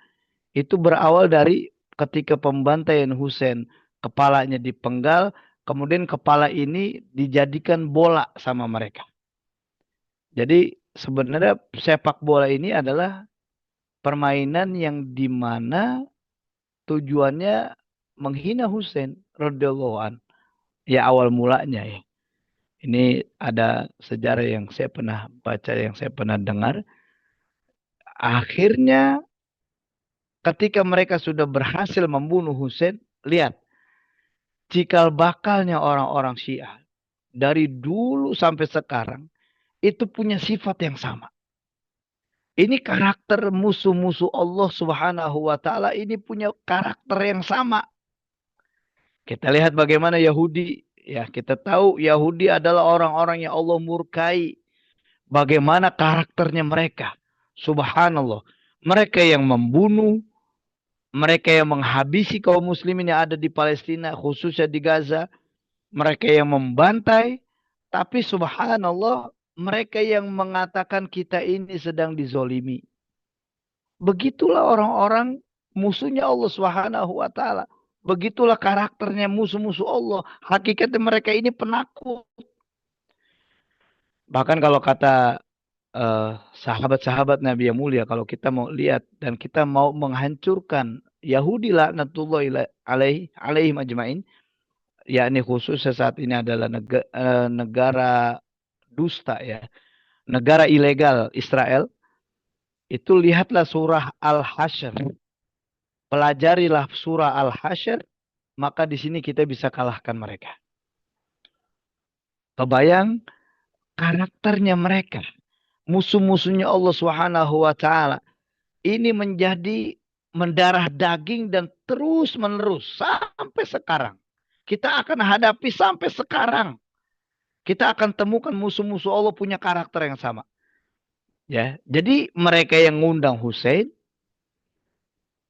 itu berawal dari ketika pembantaian Husain, kepalanya dipenggal, kemudian kepala ini dijadikan bola sama mereka. Jadi sebenarnya sepak bola ini adalah permainan yang dimana tujuannya menghina Husain radhiyallahu an. Ya awal mulanya ya. Ini ada sejarah yang saya pernah baca, yang saya pernah dengar. Akhirnya ketika mereka sudah berhasil membunuh Husain, lihat cikal bakalnya orang-orang Syiah dari dulu sampai sekarang itu punya sifat yang sama. Ini karakter musuh-musuh Allah Subhanahu wa taala ini punya karakter yang sama. Kita lihat bagaimana Yahudi, ya kita tahu Yahudi adalah orang-orang yang Allah murkai. Bagaimana karakternya mereka. Subhanallah. Mereka yang membunuh, mereka yang menghabisi kaum muslimin yang ada di Palestina, khususnya di Gaza. Mereka yang membantai. Tapi subhanallah, mereka yang mengatakan kita ini sedang dizolimi. Begitulah orang-orang musuhnya Allah Subhanahu wa taala. Begitulah karakternya musuh-musuh Allah. Hakikatnya mereka ini penakut. Bahkan kalau kata sahabat-sahabat Nabi yang mulia, kalau kita mau lihat dan kita mau menghancurkan Yahudi laknatullahi alaihi majma'in, yakni khususnya saat ini adalah negara dusta ya, negara ilegal Israel, itu lihatlah surah Al-Hasyr. Pelajarilah surah Al-Hasyr, maka di sini kita bisa kalahkan mereka. Kebayang karakternya mereka. Musuh-musuhnya Allah Subhanahu wa taala ini menjadi mendarah daging dan terus menerus sampai sekarang. Kita akan hadapi sampai sekarang. Kita akan temukan musuh-musuh Allah punya karakter yang sama. Ya, jadi mereka yang ngundang Husain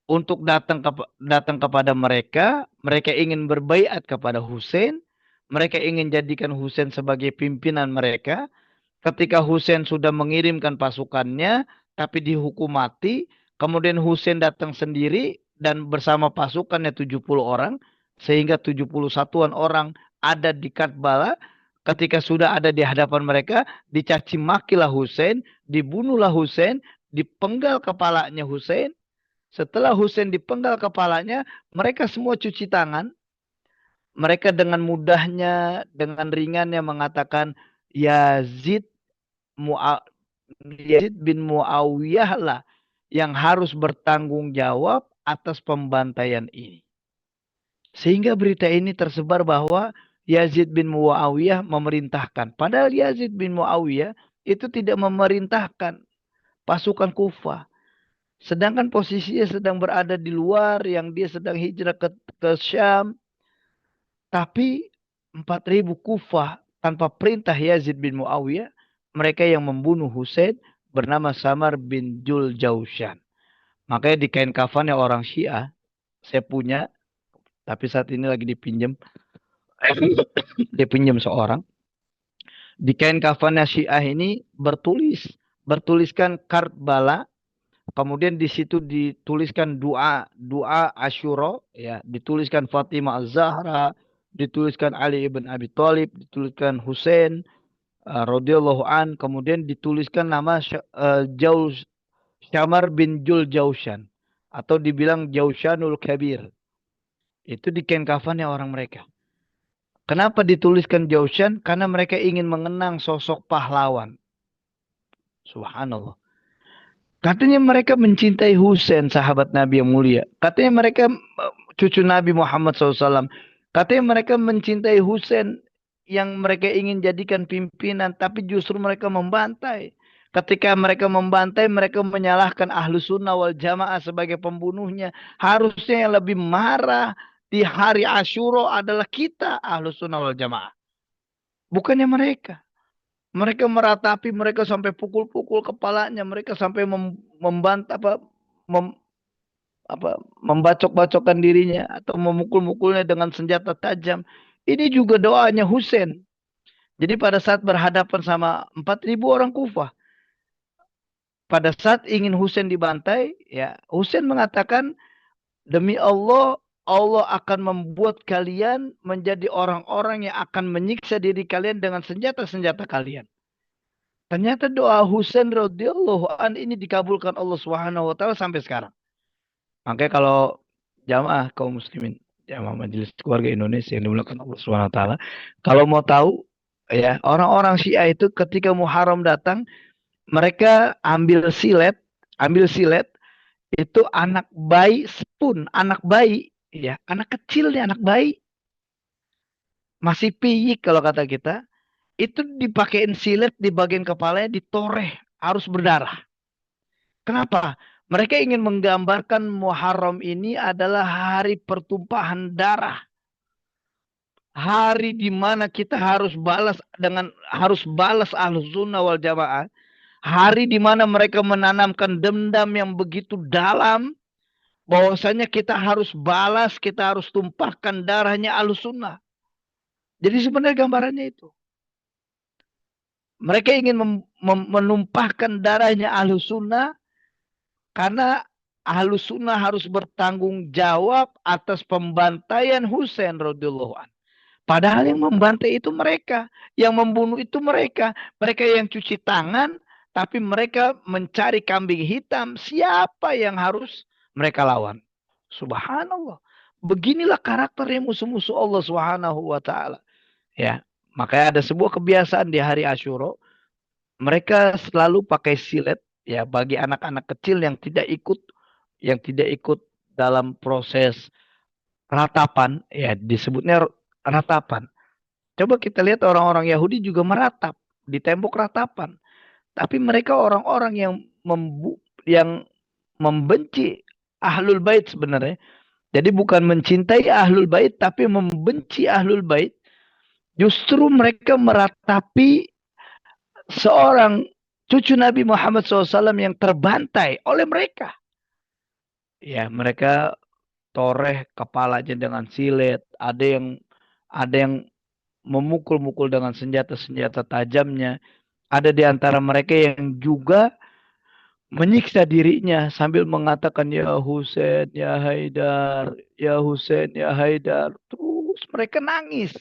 untuk datang kepada mereka, mereka ingin berbaiat kepada Husain, mereka ingin jadikan Husain sebagai pimpinan mereka. Ketika Husain sudah mengirimkan pasukannya, tapi dihukum mati, kemudian Husain datang sendiri dan bersama pasukannya 70 orang, sehingga 71-an orang ada di Karbala. Ketika sudah ada di hadapan mereka, dicaci makilah Husain, dibunuhlah Husain, dipenggal kepalanya Husain. Setelah Husain dipenggal kepalanya, mereka semua cuci tangan. Mereka dengan mudahnya, dengan ringannya mengatakan, Yazid bin Muawiyah lah yang harus bertanggung jawab atas pembantaian ini. Sehingga berita ini tersebar bahwa Yazid bin Muawiyah memerintahkan. Padahal Yazid bin Muawiyah itu tidak memerintahkan pasukan Kufah. Sedangkan posisinya sedang berada di luar, yang dia sedang hijrah ke Syam. Tapi 4.000 Kufah tanpa perintah Yazid bin Muawiyah, mereka yang membunuh Husain bernama Samar bin Juljaushan. Makanya di kain kafannya orang Syiah, saya punya, tapi saat ini lagi dipinjam. Dipinjam seorang. Di kain kafannya Syiah ini bertuliskan Karbala. Kemudian di situ dituliskan doa Asyura, ya, dituliskan Fatimah Az-Zahra, dituliskan Ali ibn Abi Thalib, dituliskan Husain radhiyallahu an, kemudian dituliskan nama Syamar bin Jaushan. Atau dibilang Jaushanul Kabir. Itu di kain kafannya orang mereka. Kenapa dituliskan Jaushan? Karena mereka ingin mengenang sosok pahlawan. Subhanallah. Katanya mereka mencintai Husain, sahabat Nabi yang mulia. Katanya mereka cucu Nabi Muhammad SAW. Katanya mereka mencintai Husain yang mereka ingin jadikan pimpinan. Tapi justru mereka membantai. Ketika mereka membantai, mereka menyalahkan Ahlus Sunnah wal Jamaah sebagai pembunuhnya. Harusnya yang lebih marah di hari Asyura adalah kita Ahlus Sunnah wal Jamaah. Bukannya mereka. Mereka meratapi, mereka sampai pukul-pukul kepalanya, mereka sampai membantah membacok-bacokkan dirinya atau memukul-mukulnya dengan senjata tajam. Ini juga doanya Husain. Jadi pada saat berhadapan sama 4.000 orang Kufah, pada saat ingin Husain dibantai, ya Husain mengatakan, demi Allah, Allah akan membuat kalian menjadi orang-orang yang akan menyiksa diri kalian dengan senjata-senjata kalian. Ternyata doa Husain radhiyallahu an ini dikabulkan Allah Subhanahu wa taala sampai sekarang. Makanya kalau jamaah kaum muslimin, jamaah Majelis Keluarga Indonesia yang dimuliakan Allah Subhanahu wa taala, kalau mau tahu ya, orang-orang Syiah itu ketika Muharram datang, mereka ambil silet itu anak bayi sepun, anak bayi ya, anak kecil nih, anak bayi masih piyik kalau kata kita. Itu dipakein silet di bagian kepalanya, ditoreh, harus berdarah. Kenapa? Mereka ingin menggambarkan Muharram ini adalah hari pertumpahan darah. Hari di mana kita harus balas Ahlus Sunnah wal Jamaah. Hari di mana mereka menanamkan dendam yang begitu dalam, bahwasanya kita harus balas, kita harus tumpahkan darahnya Ahlus Sunnah. Jadi sebenarnya gambarannya itu. Mereka ingin menumpahkan darahnya Ahlus Sunnah karena Ahlus Sunnah harus bertanggung jawab atas pembantaian Husain radhiyallahu an. Padahal yang membantai itu mereka, yang membunuh itu mereka. Mereka yang cuci tangan, tapi mereka mencari kambing hitam. Siapa yang harus mereka lawan? Subhanallah. Beginilah karakternya musuh-musuh Allah Subhanahu wa taala. Ya. Makanya ada sebuah kebiasaan di hari Asyura, mereka selalu pakai silet ya bagi anak-anak kecil yang tidak ikut dalam proses ratapan, ya disebutnya ratapan. Coba kita lihat orang-orang Yahudi juga meratap di tembok ratapan. Tapi mereka orang-orang yang membenci Ahlul Bait sebenarnya. Jadi bukan mencintai Ahlul Bait tapi membenci Ahlul Bait. Justru mereka meratapi seorang cucu Nabi Muhammad SAW yang terbantai oleh mereka. Ya, mereka toreh kepalanya dengan silet. Ada yang memukul-mukul dengan senjata-senjata tajamnya. Ada di antara mereka yang juga menyiksa dirinya sambil mengatakan, ya Husain, ya Haidar, ya Husain, ya Haidar. Terus mereka nangis.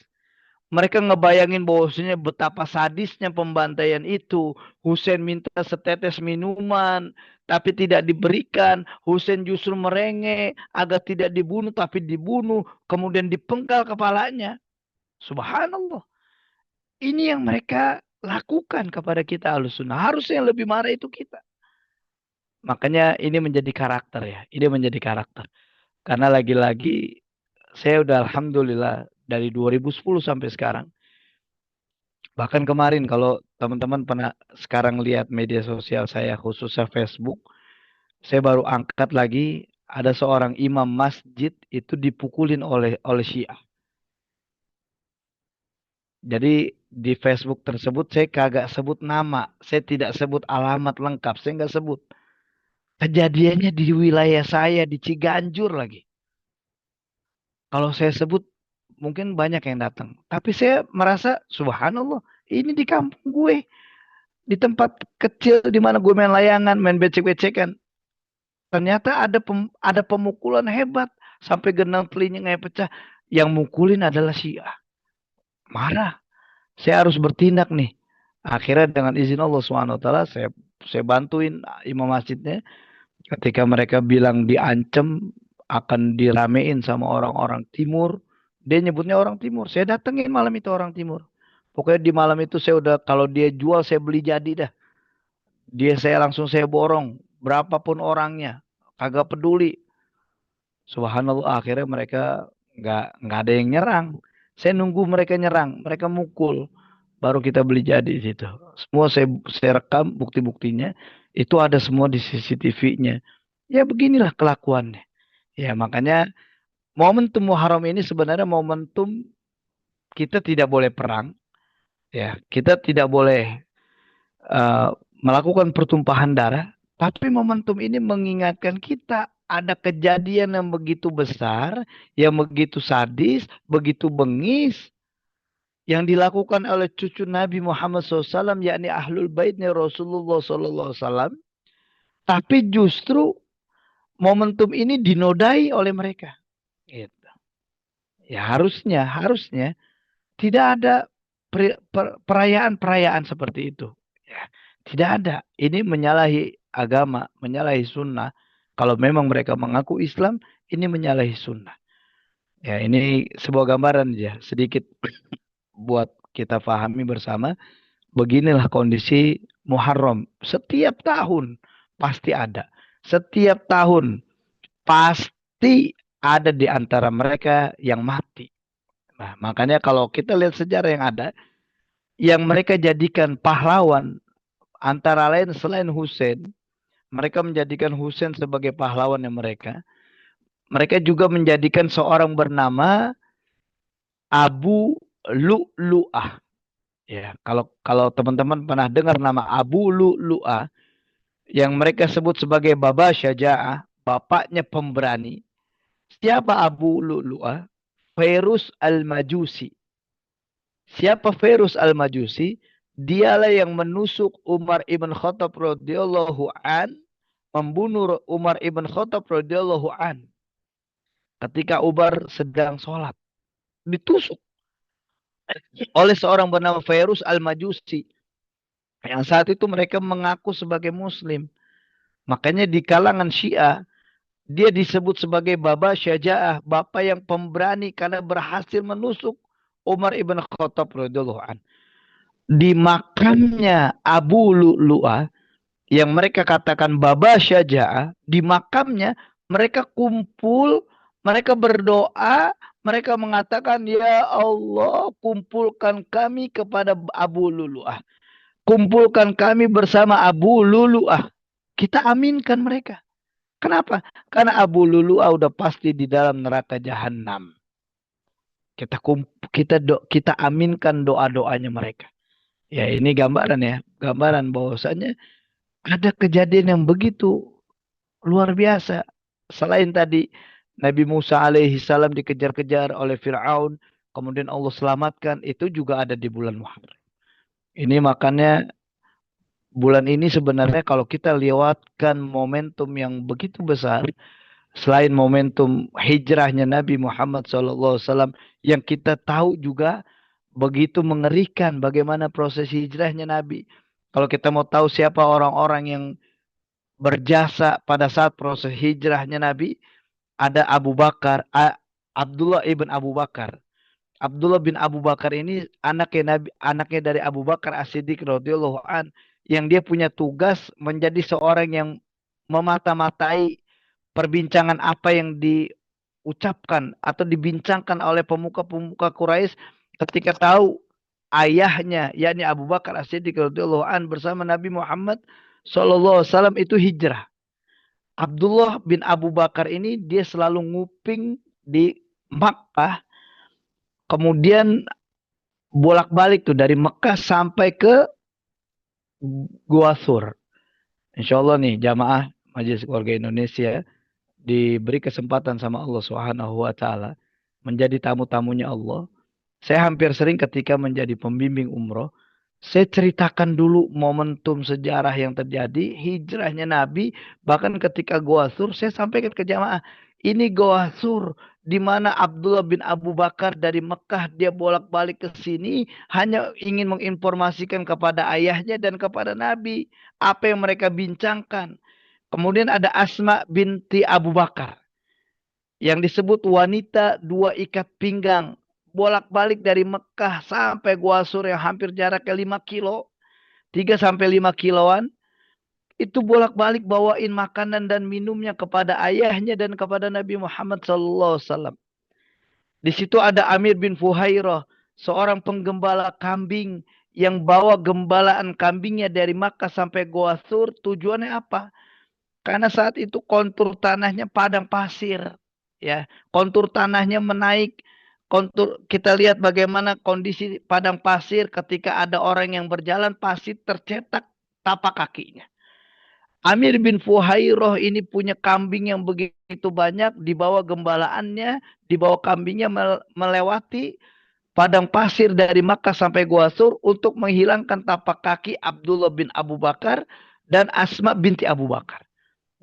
Mereka ngebayangin bahwasanya betapa sadisnya pembantaian itu. Husain minta setetes minuman, tapi tidak diberikan. Husain justru merengek agar tidak dibunuh, tapi dibunuh. Kemudian dipenggal kepalanya. Subhanallah. Ini yang mereka lakukan kepada kita Ahlus Sunnah. Harusnya yang lebih marah itu kita. Makanya ini menjadi karakter ya. Ini menjadi karakter. Karena lagi-lagi saya udah alhamdulillah dari 2010 sampai sekarang. Bahkan kemarin kalau teman-teman pernah sekarang lihat media sosial saya khususnya Facebook, saya baru angkat lagi ada seorang imam masjid itu dipukulin oleh Syiah. Jadi di Facebook tersebut saya kagak sebut nama, saya tidak sebut alamat lengkap, saya nggak sebut. Kejadiannya di wilayah saya di Ciganjur lagi. Kalau saya sebut mungkin banyak yang datang. Tapi saya merasa subhanallah, ini di kampung gue. Di tempat kecil di mana gue main layangan, main becek-becekan. Ternyata ada pemukulan hebat. Sampai genang telinganya pecah. Yang mukulin adalah Syiah. Marah. Saya harus bertindak nih. Akhirnya dengan izin Allah SWT saya saya bantuin imam masjidnya. Ketika mereka bilang diancam akan diramein sama orang-orang timur, dia nyebutnya orang timur. Saya datengin malam itu orang timur. Pokoknya di malam itu saya udah, kalau dia jual saya beli jadi dah. Saya borong, berapapun orangnya, kagak peduli. Subhanallah, akhirnya mereka nggak ada yang nyerang. Saya nunggu mereka nyerang, mereka mukul, baru kita beli jadi di situ. Semua saya rekam bukti-buktinya, itu ada semua di CCTV-nya. Ya beginilah kelakuannya. Ya makanya momentum Muharram ini sebenarnya momentum kita tidak boleh perang, ya kita tidak boleh uh, melakukan pertumpahan darah, tapi momentum ini mengingatkan kita ada kejadian yang begitu besar, yang begitu sadis, begitu bengis, yang dilakukan oleh cucu Nabi Muhammad SAW, yakni Ahlul Baitnya Rasulullah SAW. Tapi justru momentum ini dinodai oleh mereka. Gitu. Ya harusnya tidak ada perayaan-perayaan seperti itu. Ya, tidak ada. Ini menyalahi agama, menyalahi sunnah. Kalau memang mereka mengaku Islam, ini menyalahi sunnah. Ya, ini sebuah gambaran ya, sedikit buat kita pahami bersama. Beginilah kondisi Muharram. Setiap tahun pasti ada. Setiap tahun pasti ada di antara mereka yang mati. Nah, makanya kalau kita lihat sejarah yang ada, yang mereka jadikan pahlawan antara lain selain Hussein, mereka menjadikan Hussein sebagai pahlawannya mereka. Mereka juga menjadikan seorang bernama Abu Lu'lu'ah. Ya, kalau teman-teman pernah dengar nama Abu Lu'lu'ah, yang mereka sebut sebagai Baba Syaja'ah, bapaknya pemberani. Siapa Abu Lu'lu'ah? Fairuz Al-Majusi. Siapa Fairuz Al-Majusi? Dialah yang menusuk Umar ibn Khattab radhiyallahu an, membunuh Umar ibn Khattab radhiyallahu an. Ketika Umar sedang sholat, ditusuk oleh seorang bernama Fairuz Al-Majusi. Yang saat itu mereka mengaku sebagai Muslim. Makanya di kalangan Syiah, dia disebut sebagai Baba Syaja'ah, bapak yang pemberani karena berhasil menusuk Umar ibn Khattab radhiyallahu an. Di makamnya Abu Lu'lu'ah, yang mereka katakan Baba Syaja'ah, di makamnya mereka kumpul, mereka berdoa, mereka mengatakan, ya Allah, kumpulkan kami kepada Abu Lu'lu'ah. Kumpulkan kami bersama Abu Lu'lu'ah. Kita aminkan mereka. Kenapa? Karena Abu Lu'lu'ah udah pasti di dalam neraka jahanam. Kita aminkan doa-doanya mereka. Ya ini gambaran ya. Gambaran bahwasanya ada kejadian yang begitu luar biasa. Selain tadi Nabi Musa alaihi salam dikejar-kejar oleh Fir'aun, kemudian Allah selamatkan, itu juga ada di bulan Muharram. Ini makanya bulan ini sebenarnya kalau kita lewatkan momentum yang begitu besar, selain momentum hijrahnya Nabi Muhammad SAW, yang kita tahu juga begitu mengerikan bagaimana proses hijrahnya Nabi. Kalau kita mau tahu siapa orang-orang yang berjasa pada saat proses hijrahnya Nabi, ada Abu Bakar, Abdullah ibn Abu Bakar. Abdullah bin Abu Bakar ini anaknya Nabi, anaknya dari Abu Bakar As-Siddiq radhiyallahu an, yang dia punya tugas menjadi seorang yang memata-matai perbincangan apa yang diucapkan atau dibincangkan oleh pemuka-pemuka Quraisy ketika tahu ayahnya yakni Abu Bakar As-Siddiq radhiyallahu an bersama Nabi Muhammad sallallahu alaihi wasallam itu hijrah. Abdullah bin Abu Bakar ini dia selalu nguping di Makkah, kemudian bolak-balik tuh dari Mekah sampai ke Gua Thur. Insya Allah nih jamaah Majelis Keluarga Indonesia diberi kesempatan sama Allah Subhanahu wa taala menjadi tamu-tamunya Allah. Saya hampir sering ketika menjadi pembimbing umroh, saya ceritakan dulu momentum sejarah yang terjadi, hijrahnya Nabi, bahkan ketika Gua Thur, saya sampaikan ke jamaah, ini Gua Thur, di mana Abdullah bin Abu Bakar dari Mekah dia bolak-balik ke sini hanya ingin menginformasikan kepada ayahnya dan kepada Nabi apa yang mereka bincangkan. Kemudian ada Asma binti Abu Bakar yang disebut wanita dua ikat pinggang, bolak-balik dari Mekah sampai Gua Sur yang hampir jaraknya 5 kilo, 3 sampai 5 kiloan. Itu bolak-balik bawain makanan dan minumnya kepada ayahnya dan kepada Nabi Muhammad SAW. Di situ ada Amir bin Fuhairah, seorang penggembala kambing yang bawa gembalaan kambingnya dari Makkah sampai Goa Thur. Tujuannya apa? Karena saat itu kontur tanahnya padang pasir, ya. Kontur tanahnya menaik. Kontur kita lihat bagaimana kondisi padang pasir ketika ada orang yang berjalan pasir tercetak tapak kakinya. Amir bin Fuhairah ini punya kambing yang begitu banyak, dibawa gembalaannya, dibawa kambingnya melewati padang pasir dari Makkah sampai Gua Sur untuk menghilangkan tapak kaki Abdullah bin Abu Bakar dan Asma binti Abu Bakar.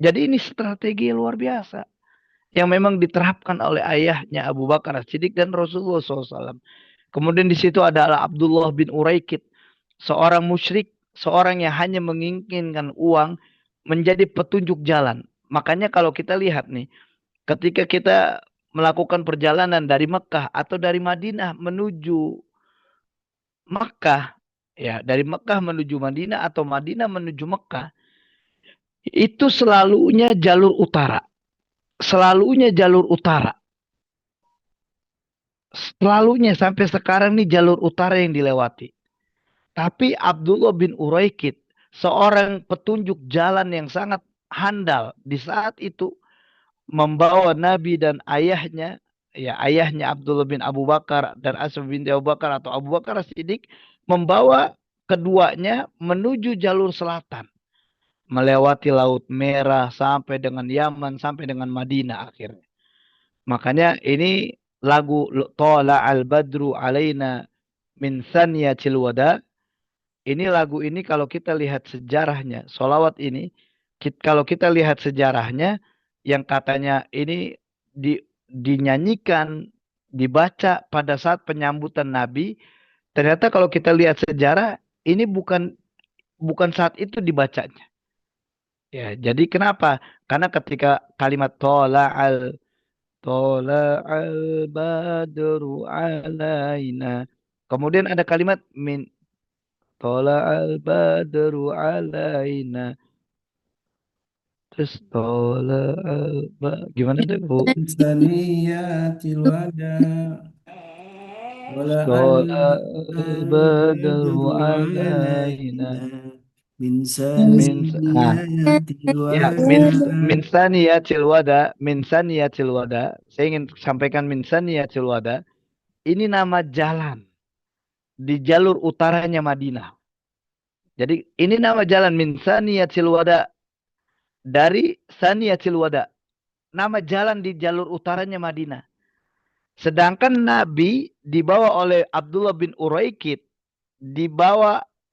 Jadi ini strategi luar biasa yang memang diterapkan oleh ayahnya Abu Bakar As-Siddiq dan Rasulullah SAW. Kemudian di situ adalah Abdullah bin Uraikid, seorang musyrik, seorang yang hanya menginginkan uang menjadi petunjuk jalan. Makanya kalau kita lihat nih, ketika kita melakukan perjalanan dari Mekah atau dari Madinah menuju Mekah, ya dari Mekah menuju Madinah atau Madinah menuju Mekah, itu selalunya jalur utara. Selalunya jalur utara. Selalunya sampai sekarang nih jalur utara yang dilewati. Tapi Abdullah bin Uraikid, seorang petunjuk jalan yang sangat handal di saat itu, membawa Nabi dan ayahnya, ya ayahnya Abdullah bin Abu Bakar dan Asma binti Abu Bakar atau Abu Bakar As-Siddiq, membawa keduanya menuju jalur selatan. Melewati Laut Merah sampai dengan Yaman, sampai dengan Madinah akhirnya. Makanya ini lagu Tola al-Badru alaina min Thaniyatil Wada. Ini lagu ini kalau kita lihat sejarahnya, solawat ini, kalau kita lihat sejarahnya, yang katanya ini dinyanyikan, dibaca pada saat penyambutan Nabi, ternyata kalau kita lihat sejarah, ini bukan saat itu dibacanya. Ya, jadi kenapa? Karena ketika kalimat Tola'al badru alaina, kemudian ada kalimat min Tola'al badru alaina. Terus gimana deh Bu? Saniyatil wada wala Tola'al badru al-badru alaina. alaina min Min saniyatil ya wada. min saniyatil wada. Saya ingin sampaikan min saniyatil wada. Ini nama jalan di jalur utaranya Madinah. Jadi ini nama jalan min saniyatil wada, dari Saniyatil Wada. Nama jalan di jalur utaranya Madinah. Sedangkan Nabi dibawa oleh Abdullah bin Uraikid,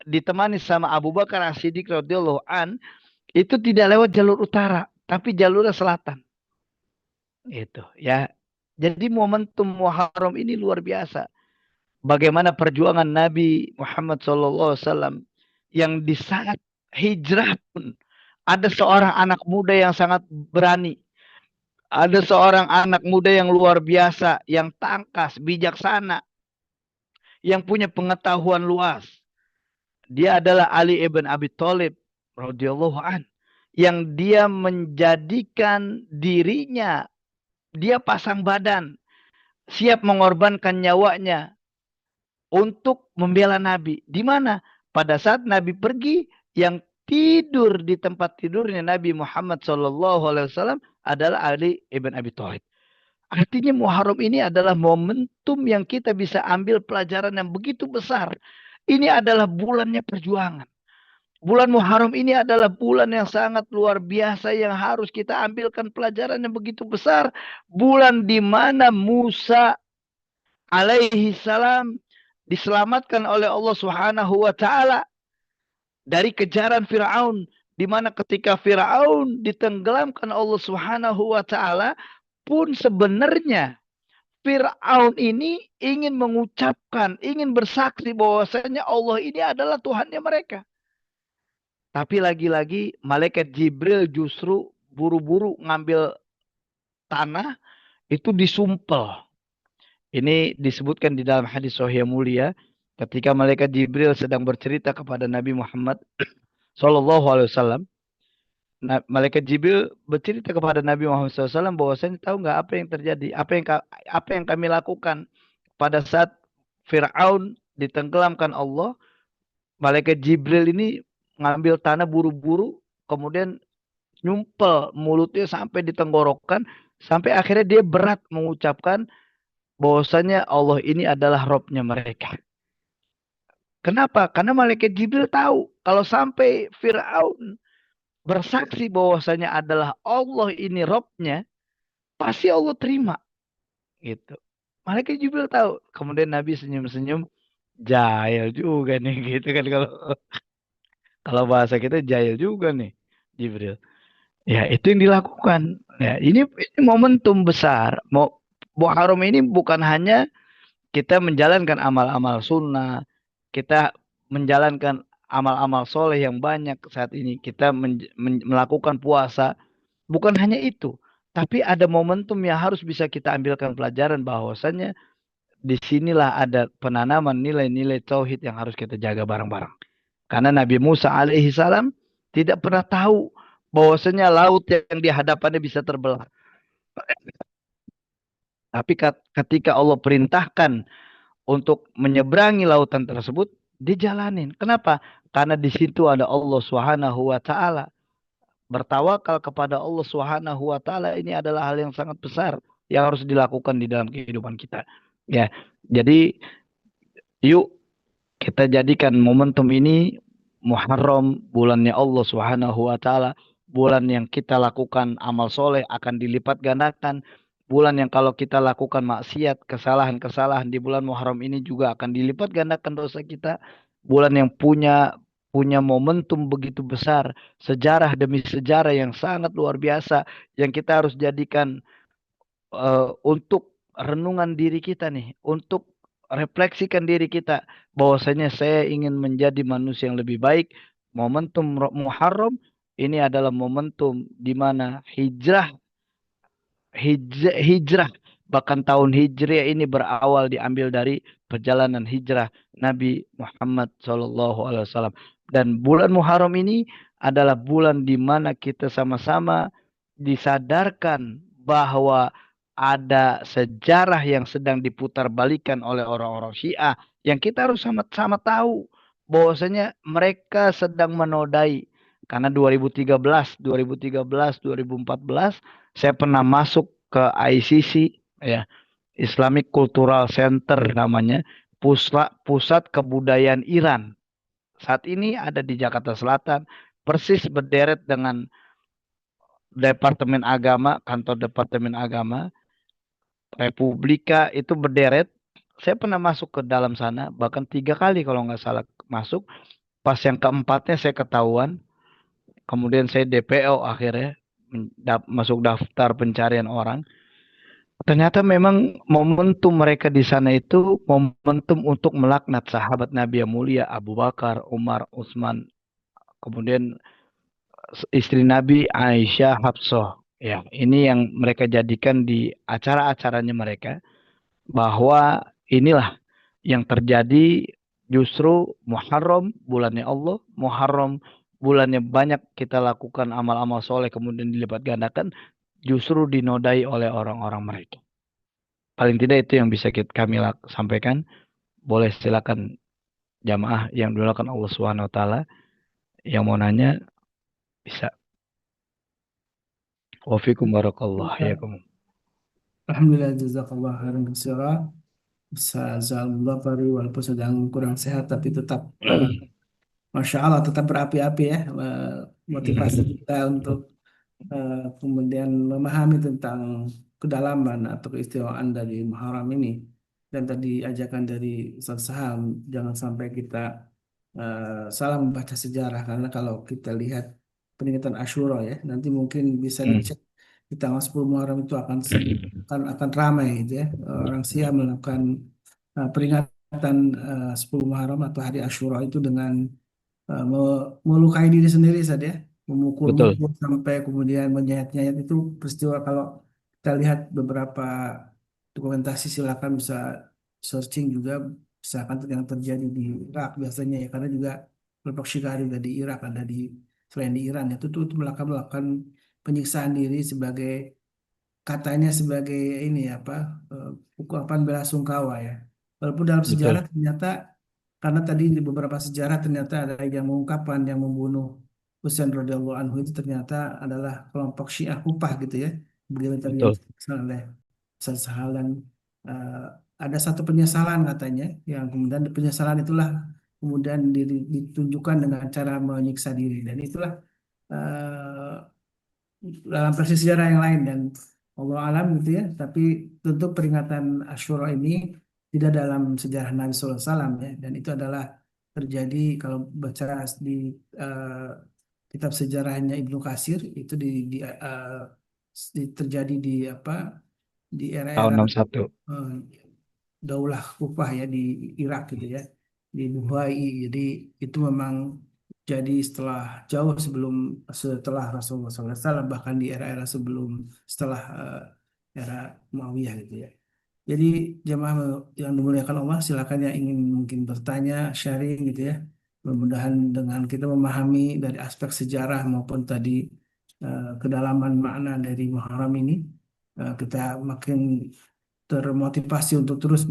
ditemani sama Abu Bakar As-Siddiq radhiyallahu an, itu tidak lewat jalur utara, tapi jalur selatan. Itu ya. Jadi momentum Muharram ini luar biasa. Bagaimana perjuangan Nabi Muhammad SAW yang di saat hijrah pun ada seorang anak muda yang sangat berani. Ada seorang anak muda yang luar biasa, yang tangkas, bijaksana, yang punya pengetahuan luas. Dia adalah Ali ibn Abi Thalib radhiyallahu an, yang dia menjadikan dirinya, dia pasang badan, siap mengorbankan nyawanya untuk membela Nabi. Di mana? Pada saat Nabi pergi, yang tidur di tempat tidurnya Nabi Muhammad SAW adalah Ali ibn Abi Thalib. Artinya Muharram ini adalah momentum yang kita bisa ambil pelajaran yang begitu besar. Ini adalah bulannya perjuangan. Bulan Muharram ini adalah bulan yang sangat luar biasa yang harus kita ambilkan pelajaran yang begitu besar. Bulan di mana Musa alaihi salam diselamatkan oleh Allah Subhanahu wa taala dari kejaran Firaun, di mana ketika Firaun ditenggelamkan Allah Subhanahu wa taala pun sebenarnya Fir'aun ini ingin mengucapkan, ingin bersaksi bahwasanya Allah ini adalah Tuhannya mereka. Tapi lagi-lagi malaikat Jibril justru buru-buru ngambil tanah itu disumpel. Ini disebutkan di dalam hadis Sahih mulia ketika malaikat Jibril sedang bercerita kepada Nabi Muhammad Shallallahu Alaihi Wasallam. Malaikat Jibril bercerita kepada Nabi Muhammad SAW bahwasanya tahu nggak apa yang terjadi, apa yang kami lakukan pada saat Fir'aun ditenggelamkan Allah. Malaikat Jibril ini ngambil tanah buru-buru, kemudian nyumpel mulutnya sampai di tenggorokan, sampai akhirnya dia berat mengucapkan bahwasanya Allah ini adalah Robnya mereka. Kenapa? Karena malaikat Jibril tahu kalau sampai Fir'aun bersaksi bahwasanya adalah Allah ini Robnya, pasti Allah terima. Gitu. Malaikat Jibril tahu. Kemudian Nabi senyum-senyum, jahil juga nih, gitu kan kalau bahasa kita jahil juga nih Jibril. Ya itu yang dilakukan. Ya ini momentum besar. Muharram ini bukan hanya kita menjalankan amal-amal sunnah, kita menjalankan amal-amal soleh yang banyak saat ini, kita melakukan puasa, bukan hanya itu, tapi ada momentum yang harus bisa kita ambilkan pelajaran bahwasanya disinilah ada penanaman nilai-nilai tauhid yang harus kita jaga bareng-bareng. Karena Nabi Musa alaihi salam tidak pernah tahu bahwasanya laut yang di hadapannya bisa terbelah. Tapi ketika Allah perintahkan untuk menyeberangi lautan tersebut, dijalanin. Kenapa? Karena di situ ada Allah Subhanahu wa taala. Bertawakal kepada Allah Subhanahu wa taala ini adalah hal yang sangat besar yang harus dilakukan di dalam kehidupan kita. Ya. Jadi yuk kita jadikan momentum ini Muharram, bulannya Allah Subhanahu wa taala, bulan yang kita lakukan amal soleh akan dilipat gandakan. Bulan yang kalau kita lakukan maksiat, kesalahan-kesalahan di bulan Muharram ini juga akan dilipat gandakan dosa kita. Bulan yang punya momentum begitu besar, sejarah demi sejarah yang sangat luar biasa yang kita harus jadikan untuk renungan diri kita nih, untuk refleksikan diri kita bahwasanya saya ingin menjadi manusia yang lebih baik. Momentum Muharram ini adalah momentum di mana hijrah bahkan tahun Hijriah ini berawal diambil dari perjalanan hijrah Nabi Muhammad SAW. Dan bulan Muharram ini adalah bulan di mana kita sama-sama disadarkan bahwa ada sejarah yang sedang diputar oleh orang-orang Syiah yang kita harus sama-sama tahu bahwasanya mereka sedang menodai. Karena 2013, 2014 saya pernah masuk ke ICC, ya, Islamic Cultural Center namanya, pusat kebudayaan Iran. Saat ini ada di Jakarta Selatan, persis berderet dengan Departemen Agama, kantor Departemen Agama, Republika itu berderet. Saya pernah masuk ke dalam sana, bahkan 3 kali kalau nggak salah masuk. Pas yang keempatnya saya ketahuan, kemudian saya DPO akhirnya masuk daftar pencarian orang. Ternyata memang momentum mereka di sana itu momentum untuk melaknat sahabat Nabi yang mulia Abu Bakar, Umar, Utsman, kemudian istri Nabi Aisyah, Hafsah. Ya, ini yang mereka jadikan di acara-acaranya mereka bahwa inilah yang terjadi justru Muharram bulannya Allah, Muharram bulannya banyak kita lakukan amal-amal soleh kemudian dilipat gandakan justru dinodai oleh orang-orang mereka. Paling tidak itu yang bisa kami sampaikan. Boleh silakan jamaah yang didoakan Allah Subhanahu wa taala yang mau nanya bisa. Wafikum barakallah yakum. Alhamdulillah jazakallah khairan katsira. Ustaz Al-Ghafari walaupun sedang kurang sehat tapi tetap Masya Allah tetap berapi-api ya motivasi kita untuk kemudian memahami tentang kedalaman atau keistimewaan dari Muharram ini dan tadi ajakan dari Ustaz Saham jangan sampai kita salah membaca sejarah karena kalau kita lihat peringatan Asyura ya nanti mungkin bisa dicek di tanggal 10 Muharram itu akan ramai gitu ya. Orang Syiah melakukan peringatan 10 Muharram atau hari Asyura itu dengan melukai diri sendiri saja, Betul. memukul-mukul sampai kemudian menyayat-nyayat. Itu peristiwa, kalau kita lihat beberapa dokumentasi, silakan bisa searching juga, misalkan yang terjadi di Irak biasanya ya, karena juga kelompok Syiah juga di Irak, ada di selain di Iran ya, itu melakukan penyiksaan diri sebagai, katanya sebagai ini apa, ungkapan bela sungkawa ya. Walaupun dalam sejarah Betul. ternyata, karena tadi di beberapa sejarah ternyata ada yang mengungkapkan yang membunuh Husain radhiyallahu anhu itu ternyata adalah kelompok Syiah Kufah gitu ya. Begitu terjadi Betul. oleh Sasahalan, ada satu penyesalan katanya, yang kemudian penyesalan itulah kemudian ditunjukkan dengan cara menyiksa diri, dan itulah eh, dalam versi sejarah yang lain, dan Allah alam gitu ya. Tapi tentu peringatan Asyura ini tidak dalam sejarah Nabi SAW ya, dan itu adalah terjadi kalau baca di eh, kitab sejarahnya Ibnu Katsir, itu terjadi di apa, di Tahun era-era 61. eh, Daulah Kufah ya, di Irak gitu ya, di Buhai. Jadi itu memang jadi jauh setelah Rasulullah SAW, bahkan di era-era setelah era Muawiyah gitu ya. Jadi jemaah yang dimuliakan Allah, silakan yang ingin mungkin bertanya, sharing gitu ya. Mudah-mudahan dengan kita memahami dari aspek sejarah maupun tadi kedalaman makna dari Muharram ini, kita makin termotivasi untuk terus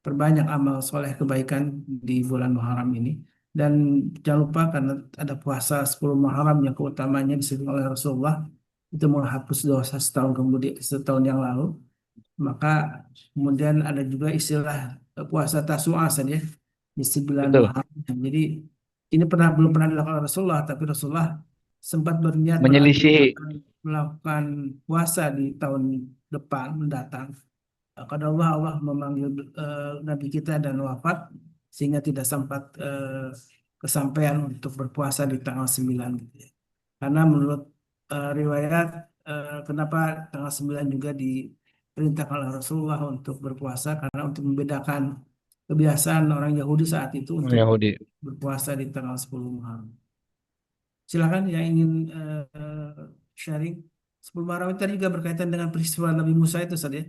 perbanyak amal soleh kebaikan di bulan Muharram ini. Dan jangan lupa, karena ada puasa 10 Muharram yang keutamanya disebut oleh Rasulullah, itu menghapus dosa setahun yang lalu. Maka kemudian ada juga istilah puasa Tasu'a saja di 9 Betul. Muharram. Jadi ini belum pernah dilakukan oleh Rasulullah, tapi Rasulullah sempat berniat Menyelisihi. melakukan puasa di tahun depan mendatang. Karena Allah memanggil Nabi kita dan wafat, sehingga tidak sempat kesampaian untuk berpuasa di tanggal 9 gitu ya. Karena menurut riwayat, kenapa tanggal 9 juga diperintahkan oleh Rasulullah untuk berpuasa, karena untuk membedakan kebiasaan orang Yahudi saat itu untuk Yahudi. berpuasa di tanggal 10 Muharram. Silakan yang ingin sharing. 10 Muharram itu tadi juga berkaitan dengan peristiwa Nabi Musa itu saja,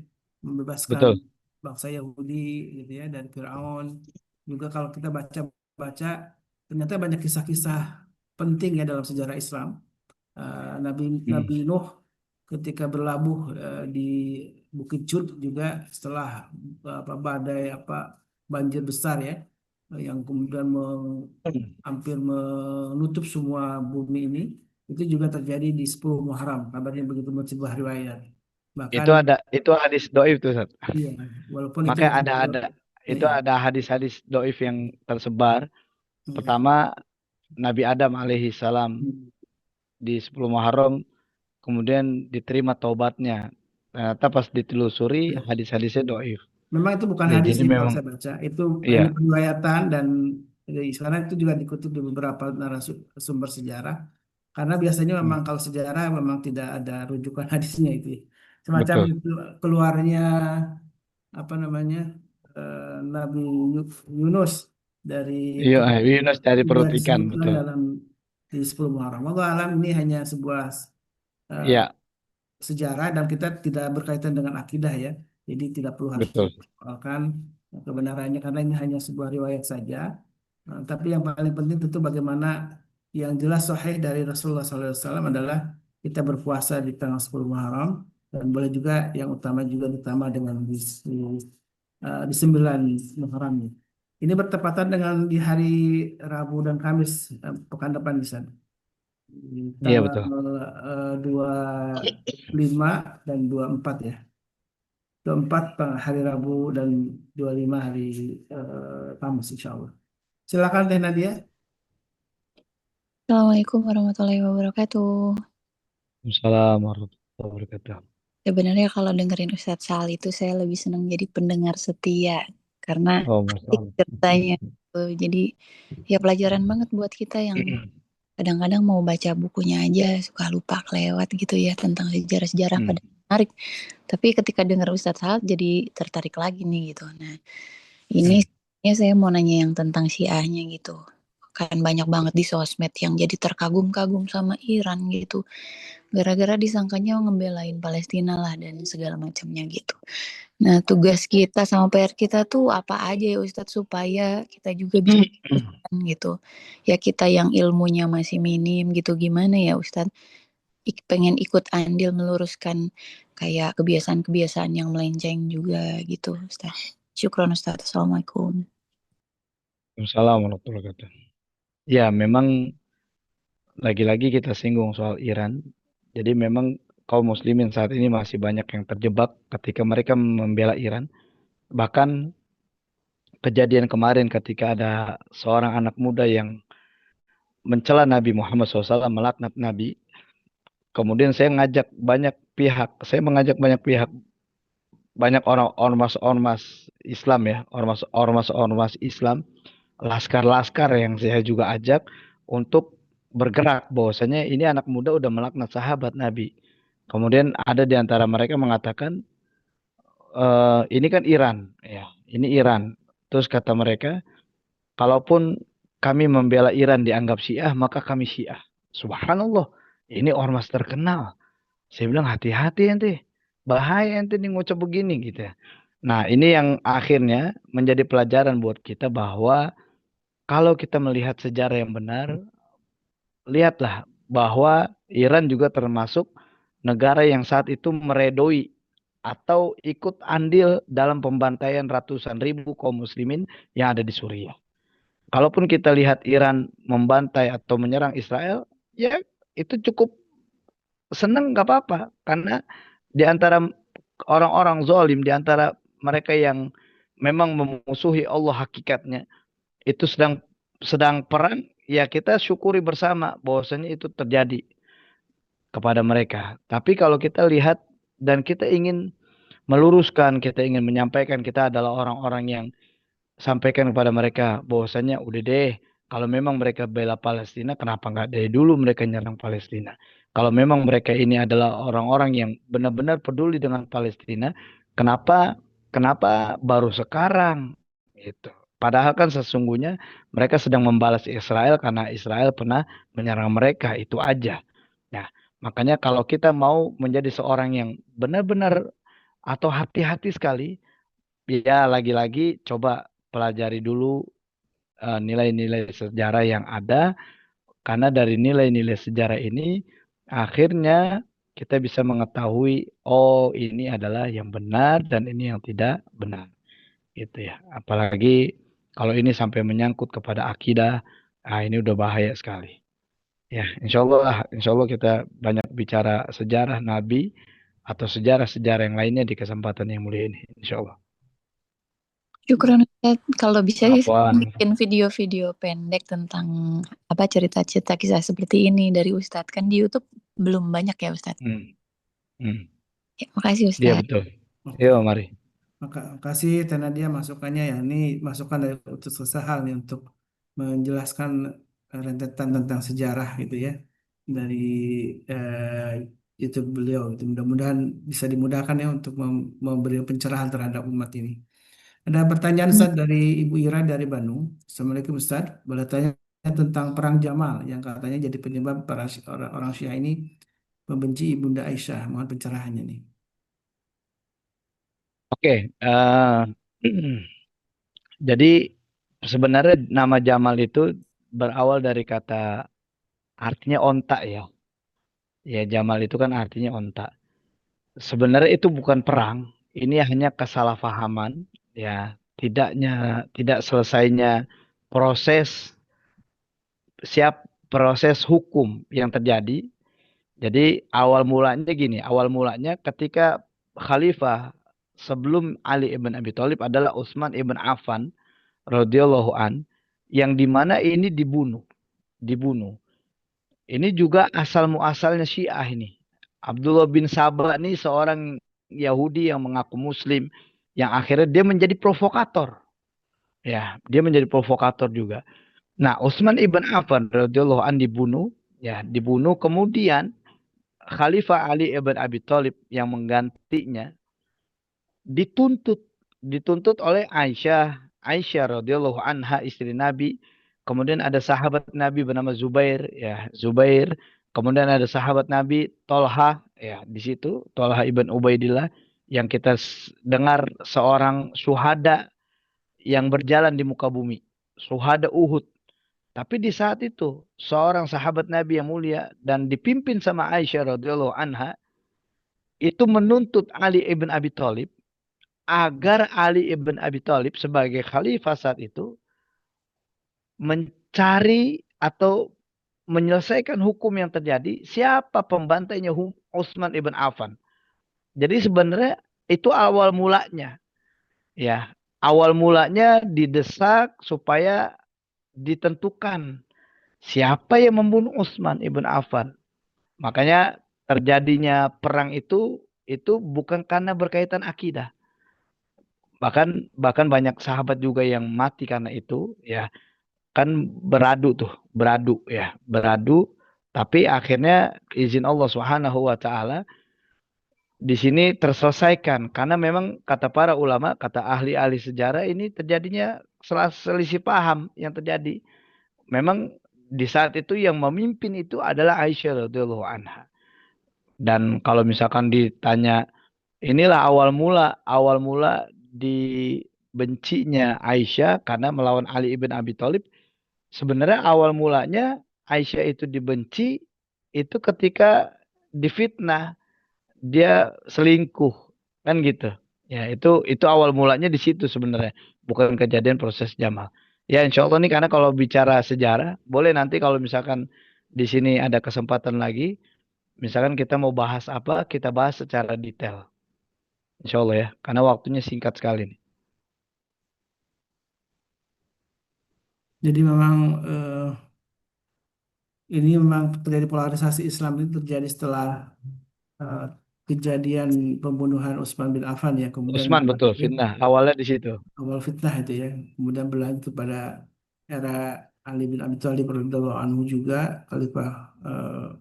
membebaskan Betul. bangsa Yahudi gitu ya dari Firaun. Juga kalau kita baca-baca, ternyata banyak kisah-kisah penting ya dalam sejarah Islam. Nabi Hmm. Nabi Nuh ketika berlabuh di Bukit Cud juga, setelah badai banjir besar ya, yang kemudian hampir menutup semua bumi ini, itu juga terjadi di 10 Muharram, kabarnya begitu menurut sebuah riwayat. Bahkan Itu hadis doif tuh, Ustaz. iya, walaupun itu Makanya masih itu iya. ada hadis-hadis doif yang tersebar. Iya. Pertama, Nabi Adam alaihi salam di 10 Muharram, kemudian diterima taubatnya. Ternyata pas ditelusuri hadis-hadisnya doif. Memang itu bukan Ya, hadis jadi sih kalau memang saya baca. Itu hanya iya, periwayatan, dan sekarang itu juga dikutip di beberapa narasumber sejarah. Karena biasanya memang kalau sejarah memang tidak ada rujukan hadisnya itu ya. Semacam betul. itu keluarnya apa namanya, Nabi Yunus dari Iya, perut Yunus dari juga perut ikan, disebutkan betul. dalam di 10 Muharram. Allah alam, ini hanya sebuah eh, Iya, sejarah, dan kita tidak berkaitan dengan akidah ya. Jadi tidak perlu harus betul. dipersoalkan kebenarannya, karena ini hanya sebuah riwayat saja. Tapi yang paling penting tentu bagaimana yang jelas sahih dari Rasulullah SAW adalah kita berpuasa di tanggal 10 Muharram, dan boleh juga yang utama juga ditambah dengan di 9 Muharram. Ini bertepatan dengan di hari Rabu dan Kamis pekan depan di sana. Di Iya, tanggal betul. 25 dan 24 ya. 24 hari Rabu, dan 25 hari Kamis insya Allah. Silakan Teh Nadia. Assalamualaikum warahmatullahi wabarakatuh. Assalamualaikum warahmatullahi wabarakatuh. Sebenarnya kalau dengerin Ustadz Sal itu saya lebih senang jadi pendengar setia karena Oh, asik masalah. ceritanya. Jadi ya pelajaran banget buat kita yang kadang-kadang mau baca bukunya aja suka lupa kelewat gitu ya tentang sejarah-sejarah Hmm. pada menarik. Tapi ketika dengar Ustadz Saad jadi tertarik lagi nih gitu. Nah, ini ya saya mau nanya yang tentang Syiahnya gitu. Kan banyak banget di sosmed yang jadi terkagum-kagum sama Iran gitu. Gara-gara disangkanya ngebelain Palestina lah dan segala macamnya gitu. Nah, tugas kita sama PR kita tuh apa aja ya Ustadz supaya kita juga bisa gitu. Ya kita yang ilmunya masih minim gitu gimana ya Ustadz? Pengen ikut andil meluruskan kayak kebiasaan-kebiasaan yang melenceng juga gitu Ustadz. Syukron Ustadz. Assalamualaikum. Assalamualaikum warahmatullahi wabarakatuh. Ya, memang lagi-lagi kita singgung soal Iran. Jadi memang kaum muslimin saat ini masih banyak yang terjebak ketika mereka membela Iran. Bahkan kejadian kemarin ketika ada seorang anak muda yang mencela Nabi Muhammad SAW, melaknat Nabi. Kemudian saya mengajak banyak pihak, banyak orang ormas-ormas Islam ya, ormas-ormas Islam, laskar-laskar yang saya juga ajak untuk bergerak bahwasanya ini anak muda udah melaknat sahabat Nabi. Kemudian ada di antara mereka mengatakan ini kan Iran, ya, ini Iran. Terus kata mereka, kalaupun kami membela Iran dianggap Syiah, maka kami Syiah. Subhanallah, ini ormas terkenal. Saya bilang hati-hati ente, bahaya ente nih ngucap begini gitu ya. Nah ini yang akhirnya menjadi pelajaran buat kita bahwa kalau kita melihat sejarah yang benar, lihatlah bahwa Iran juga termasuk negara yang saat itu meredoi atau ikut andil dalam pembantaian ratusan ribu kaum muslimin yang ada di Suriah. Kalaupun kita lihat Iran membantai atau menyerang Israel, ya itu cukup senang nggak apa-apa. Karena di antara orang-orang zalim, di antara mereka yang memang memusuhi Allah hakikatnya, itu sedang perang, ya kita syukuri bersama bahwasanya itu terjadi kepada mereka. Tapi kalau kita lihat dan kita ingin meluruskan, kita ingin menyampaikan kita adalah orang-orang yang sampaikan kepada mereka bahwasanya udah deh, kalau memang mereka bela Palestina, kenapa nggak dari dulu mereka nyerang Palestina? Kalau memang mereka ini adalah orang-orang yang benar-benar peduli dengan Palestina, kenapa kenapa baru sekarang? Gitu. Padahal kan sesungguhnya mereka sedang membalas Israel karena Israel pernah menyerang mereka, itu aja. Nah, makanya kalau kita mau menjadi seorang yang benar-benar atau hati-hati sekali, ya lagi-lagi coba pelajari dulu nilai-nilai sejarah yang ada, karena dari nilai-nilai sejarah ini akhirnya kita bisa mengetahui oh ini adalah yang benar dan ini yang tidak benar gitu ya. Apalagi kalau ini sampai menyangkut kepada akidah, ini udah bahaya sekali. Ya, insya Allah kita banyak bicara sejarah Nabi atau sejarah-sejarah yang lainnya di kesempatan yang mulia ini, insya Allah. Syukron Ustadz. Kalau bisa sih saya Afwan. bikin video-video pendek tentang apa cerita-cerita kisah seperti ini dari Ustadz. Kan di YouTube belum banyak ya Ustadz. Hmm. Ya, makasih Iya Ustadz. betul. Oke. Yuk mari. Makasih Tenadia masukannya ya. Ini masukan dari Ustaz Sahal nih untuk menjelaskan rentetan tentang sejarah gitu ya dari eh, YouTube beliau. Gitu. Mudah-mudahan bisa dimudahkan ya untuk memberi pencerahan terhadap umat ini. Ada pertanyaan Ustaz dari Ibu Ira dari Bandung. Assalamualaikum Ustaz. Boleh tanya tentang Perang Jamal yang katanya jadi penyebab para orang Syiah ini membenci Ibunda Aisyah. Mohon pencerahannya nih. Oke. Jadi sebenarnya nama Jamal itu berawal dari kata artinya onta ya. Ya Jamal itu kan artinya onta. Sebenarnya itu bukan perang. Ini hanya kesalahpahaman ya. Tidak selesainya proses proses hukum yang terjadi. Jadi awal mulanya ketika khalifah sebelum Ali ibn Abi Thalib adalah Utsman ibn Affan radhiyallahu an, yang dimana ini dibunuh. Ini juga asal muasalnya Syiah ini. Abdullah bin Sabah ini seorang Yahudi yang mengaku Muslim, yang akhirnya dia menjadi provokator. Ya, dia menjadi provokator juga. Nah, Utsman ibn Affan radhiyallahu an dibunuh kemudian Khalifah Ali ibn Abi Thalib yang menggantinya dituntut dituntut oleh Aisyah radhiyallahu anha istri Nabi. Kemudian ada sahabat Nabi bernama Zubair. Kemudian ada sahabat Nabi Tolha, ya di situ Tolha ibn Ubaidillah yang kita dengar seorang syuhada yang berjalan di muka bumi, syuhada Uhud. Tapi di saat itu seorang sahabat Nabi yang mulia dan dipimpin sama Aisyah radhiyallahu anha itu menuntut Ali ibn Abi Thalib agar Ali ibn Abi Thalib sebagai khalifah saat itu mencari atau menyelesaikan hukum yang terjadi, siapa pembantainya Utsman ibn Affan. Jadi sebenarnya itu awal mulanya, ya. Awal mulanya didesak supaya ditentukan siapa yang membunuh Utsman ibn Affan. Makanya terjadinya perang itu bukan karena berkaitan akidah. Bahkan banyak sahabat juga yang mati karena itu, ya. Kan beradu, tapi akhirnya izin Allah Subhanahu wa taala di sini terselesaikan karena memang kata para ulama, kata ahli-ahli sejarah ini terjadinya selisih paham yang terjadi. Memang di saat itu yang memimpin itu adalah Aisyah radhiyallahu anha. Dan kalau misalkan ditanya inilah awal mula dibencinya Aisyah karena melawan Ali ibn Abi Thalib. Sebenarnya awal mulanya Aisyah itu dibenci itu ketika difitnah dia selingkuh kan gitu. Ya itu awal mulanya di situ sebenarnya, bukan kejadian proses Jamal. Ya insya Allah nih karena kalau bicara sejarah boleh nanti kalau misalkan di sini ada kesempatan lagi, misalkan kita mau bahas apa kita bahas secara detail. Insya Allah ya karena waktunya singkat sekali nih. Jadi memang ini memang terjadi polarisasi Islam ini terjadi setelah eh, kejadian pembunuhan Utsman bin Affan ya, kemudian Utsman betul berlanjut fitnah awalnya di situ. awal fitnah itu ya, kemudian berlanjut kepada era Ali bin Abi Thalib radhiyallahu anhu juga khalifah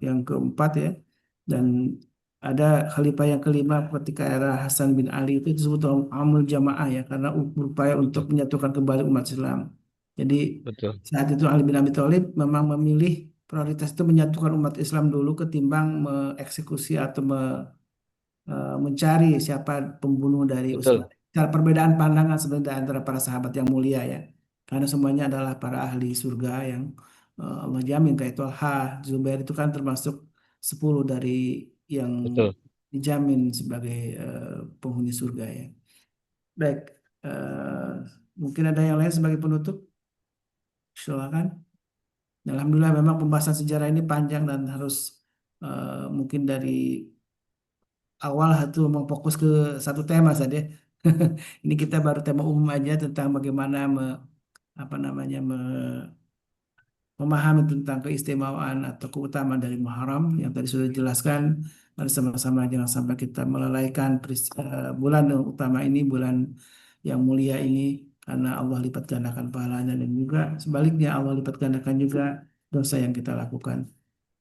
yang keempat ya, dan ada khalifah yang kelima ketika era Hasan bin Ali itu disebut Amul Jamaah ya, karena berupaya untuk Betul, menyatukan kembali umat Islam. Jadi betul, saat itu Ali bin Abi Thalib memang memilih prioritas itu menyatukan umat Islam dulu ketimbang mengeksekusi atau mencari siapa pembunuh dari Utsman. betul, Cara perbedaan pandangan sebenarnya antara para sahabat yang mulia ya. Karena semuanya adalah para ahli surga yang Allah jamin kayak Tolha, Zubair itu kan termasuk 10 dari yang betul. dijamin sebagai penghuni surga ya. Baik, eh, mungkin ada yang lain sebagai penutup, silakan. Alhamdulillah memang pembahasan sejarah ini panjang dan harus mungkin dari awal itu memang fokus ke satu tema saja. Ini kita baru tema umum aja tentang bagaimana apa namanya memahami tentang keistimewaan atau keutamaan dari Muharram yang tadi sudah dijelaskan. Mari sama-sama jangan sampai kita melalaikan bulan yang utama ini, bulan yang mulia ini, karena Allah lipat gandakan pahalanya dan juga sebaliknya Allah lipat gandakan juga dosa yang kita lakukan.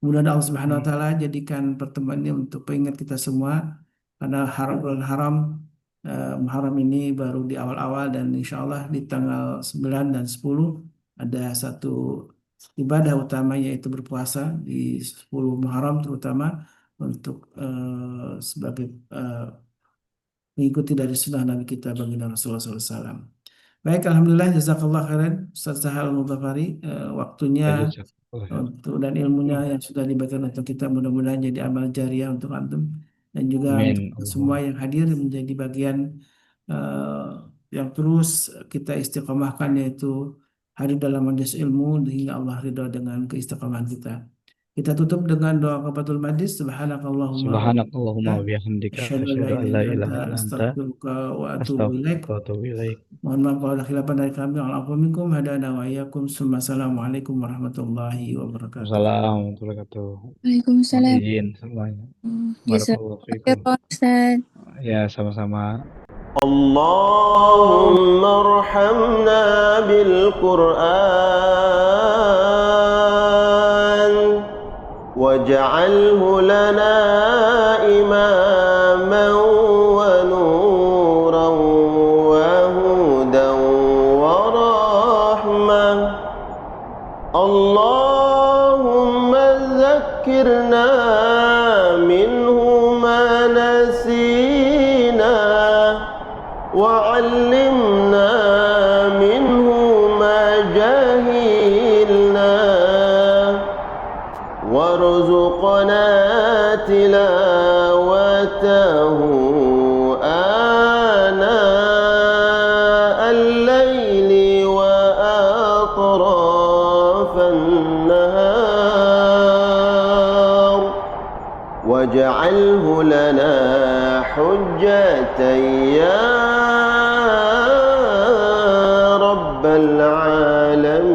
Mudah Allah Subhanahu wa taala jadikan pertemuan ini untuk pengingat kita semua karena bulan haram Muharram ini baru di awal-awal dan insya Allah di tanggal 9 dan 10 ada satu ibadah utama yaitu berpuasa di 10 Muharram terutama untuk sebagai mengikuti dari sunnah Nabi kita baginda Rasulullah SAW. Baik, Alhamdulillah, jazakallah khairan, Ustaz Sahal Mudhafari, waktunya Ya, jazakallah khair. untuk dan ilmunya yang sudah diberikan untuk kita mudah-mudahan jadi amal jariah untuk antum dan juga untuk Amin. semua Allah. yang hadir menjadi bagian eh, yang terus kita istiqomahkan yaitu hadir dalam majelis ilmu hingga Allah ridha dengan keistiqomahan kita. Kita tutup dengan doa kafatul majlis. Subhanakallahumma wa bihamdika Subhanakallahumma wa bihamdika asyhadu an la asyhadu an ilaha la illa anta ilaha illa anta astaghfiruka wa atubu ilaik. astaghfiruka wa atubu ilaik. Mohon maaf kalau ada khilafan dari kami. Alaikum hadana wa iyyakum. Assalamualaikum warahmatullahi wabarakatuh. Wassalamualaikum warahmatullahi wabarakatuh. Mohon Waalaikumsalam. izin semuanya. Jasa Barakallahu fiikum. Ustaz. Ya, sama-sama. اللهم ارحمنا بالقرآن واجعله لنا إماما ونورا وهدى ورحمة. اللهم ذكرنا منه ما نسينا وعلمنا منه ما جهلنا وارزقنا تلاوته آناء الليل وأطراف النهار واجعله لنا حجة يا رب العالمين.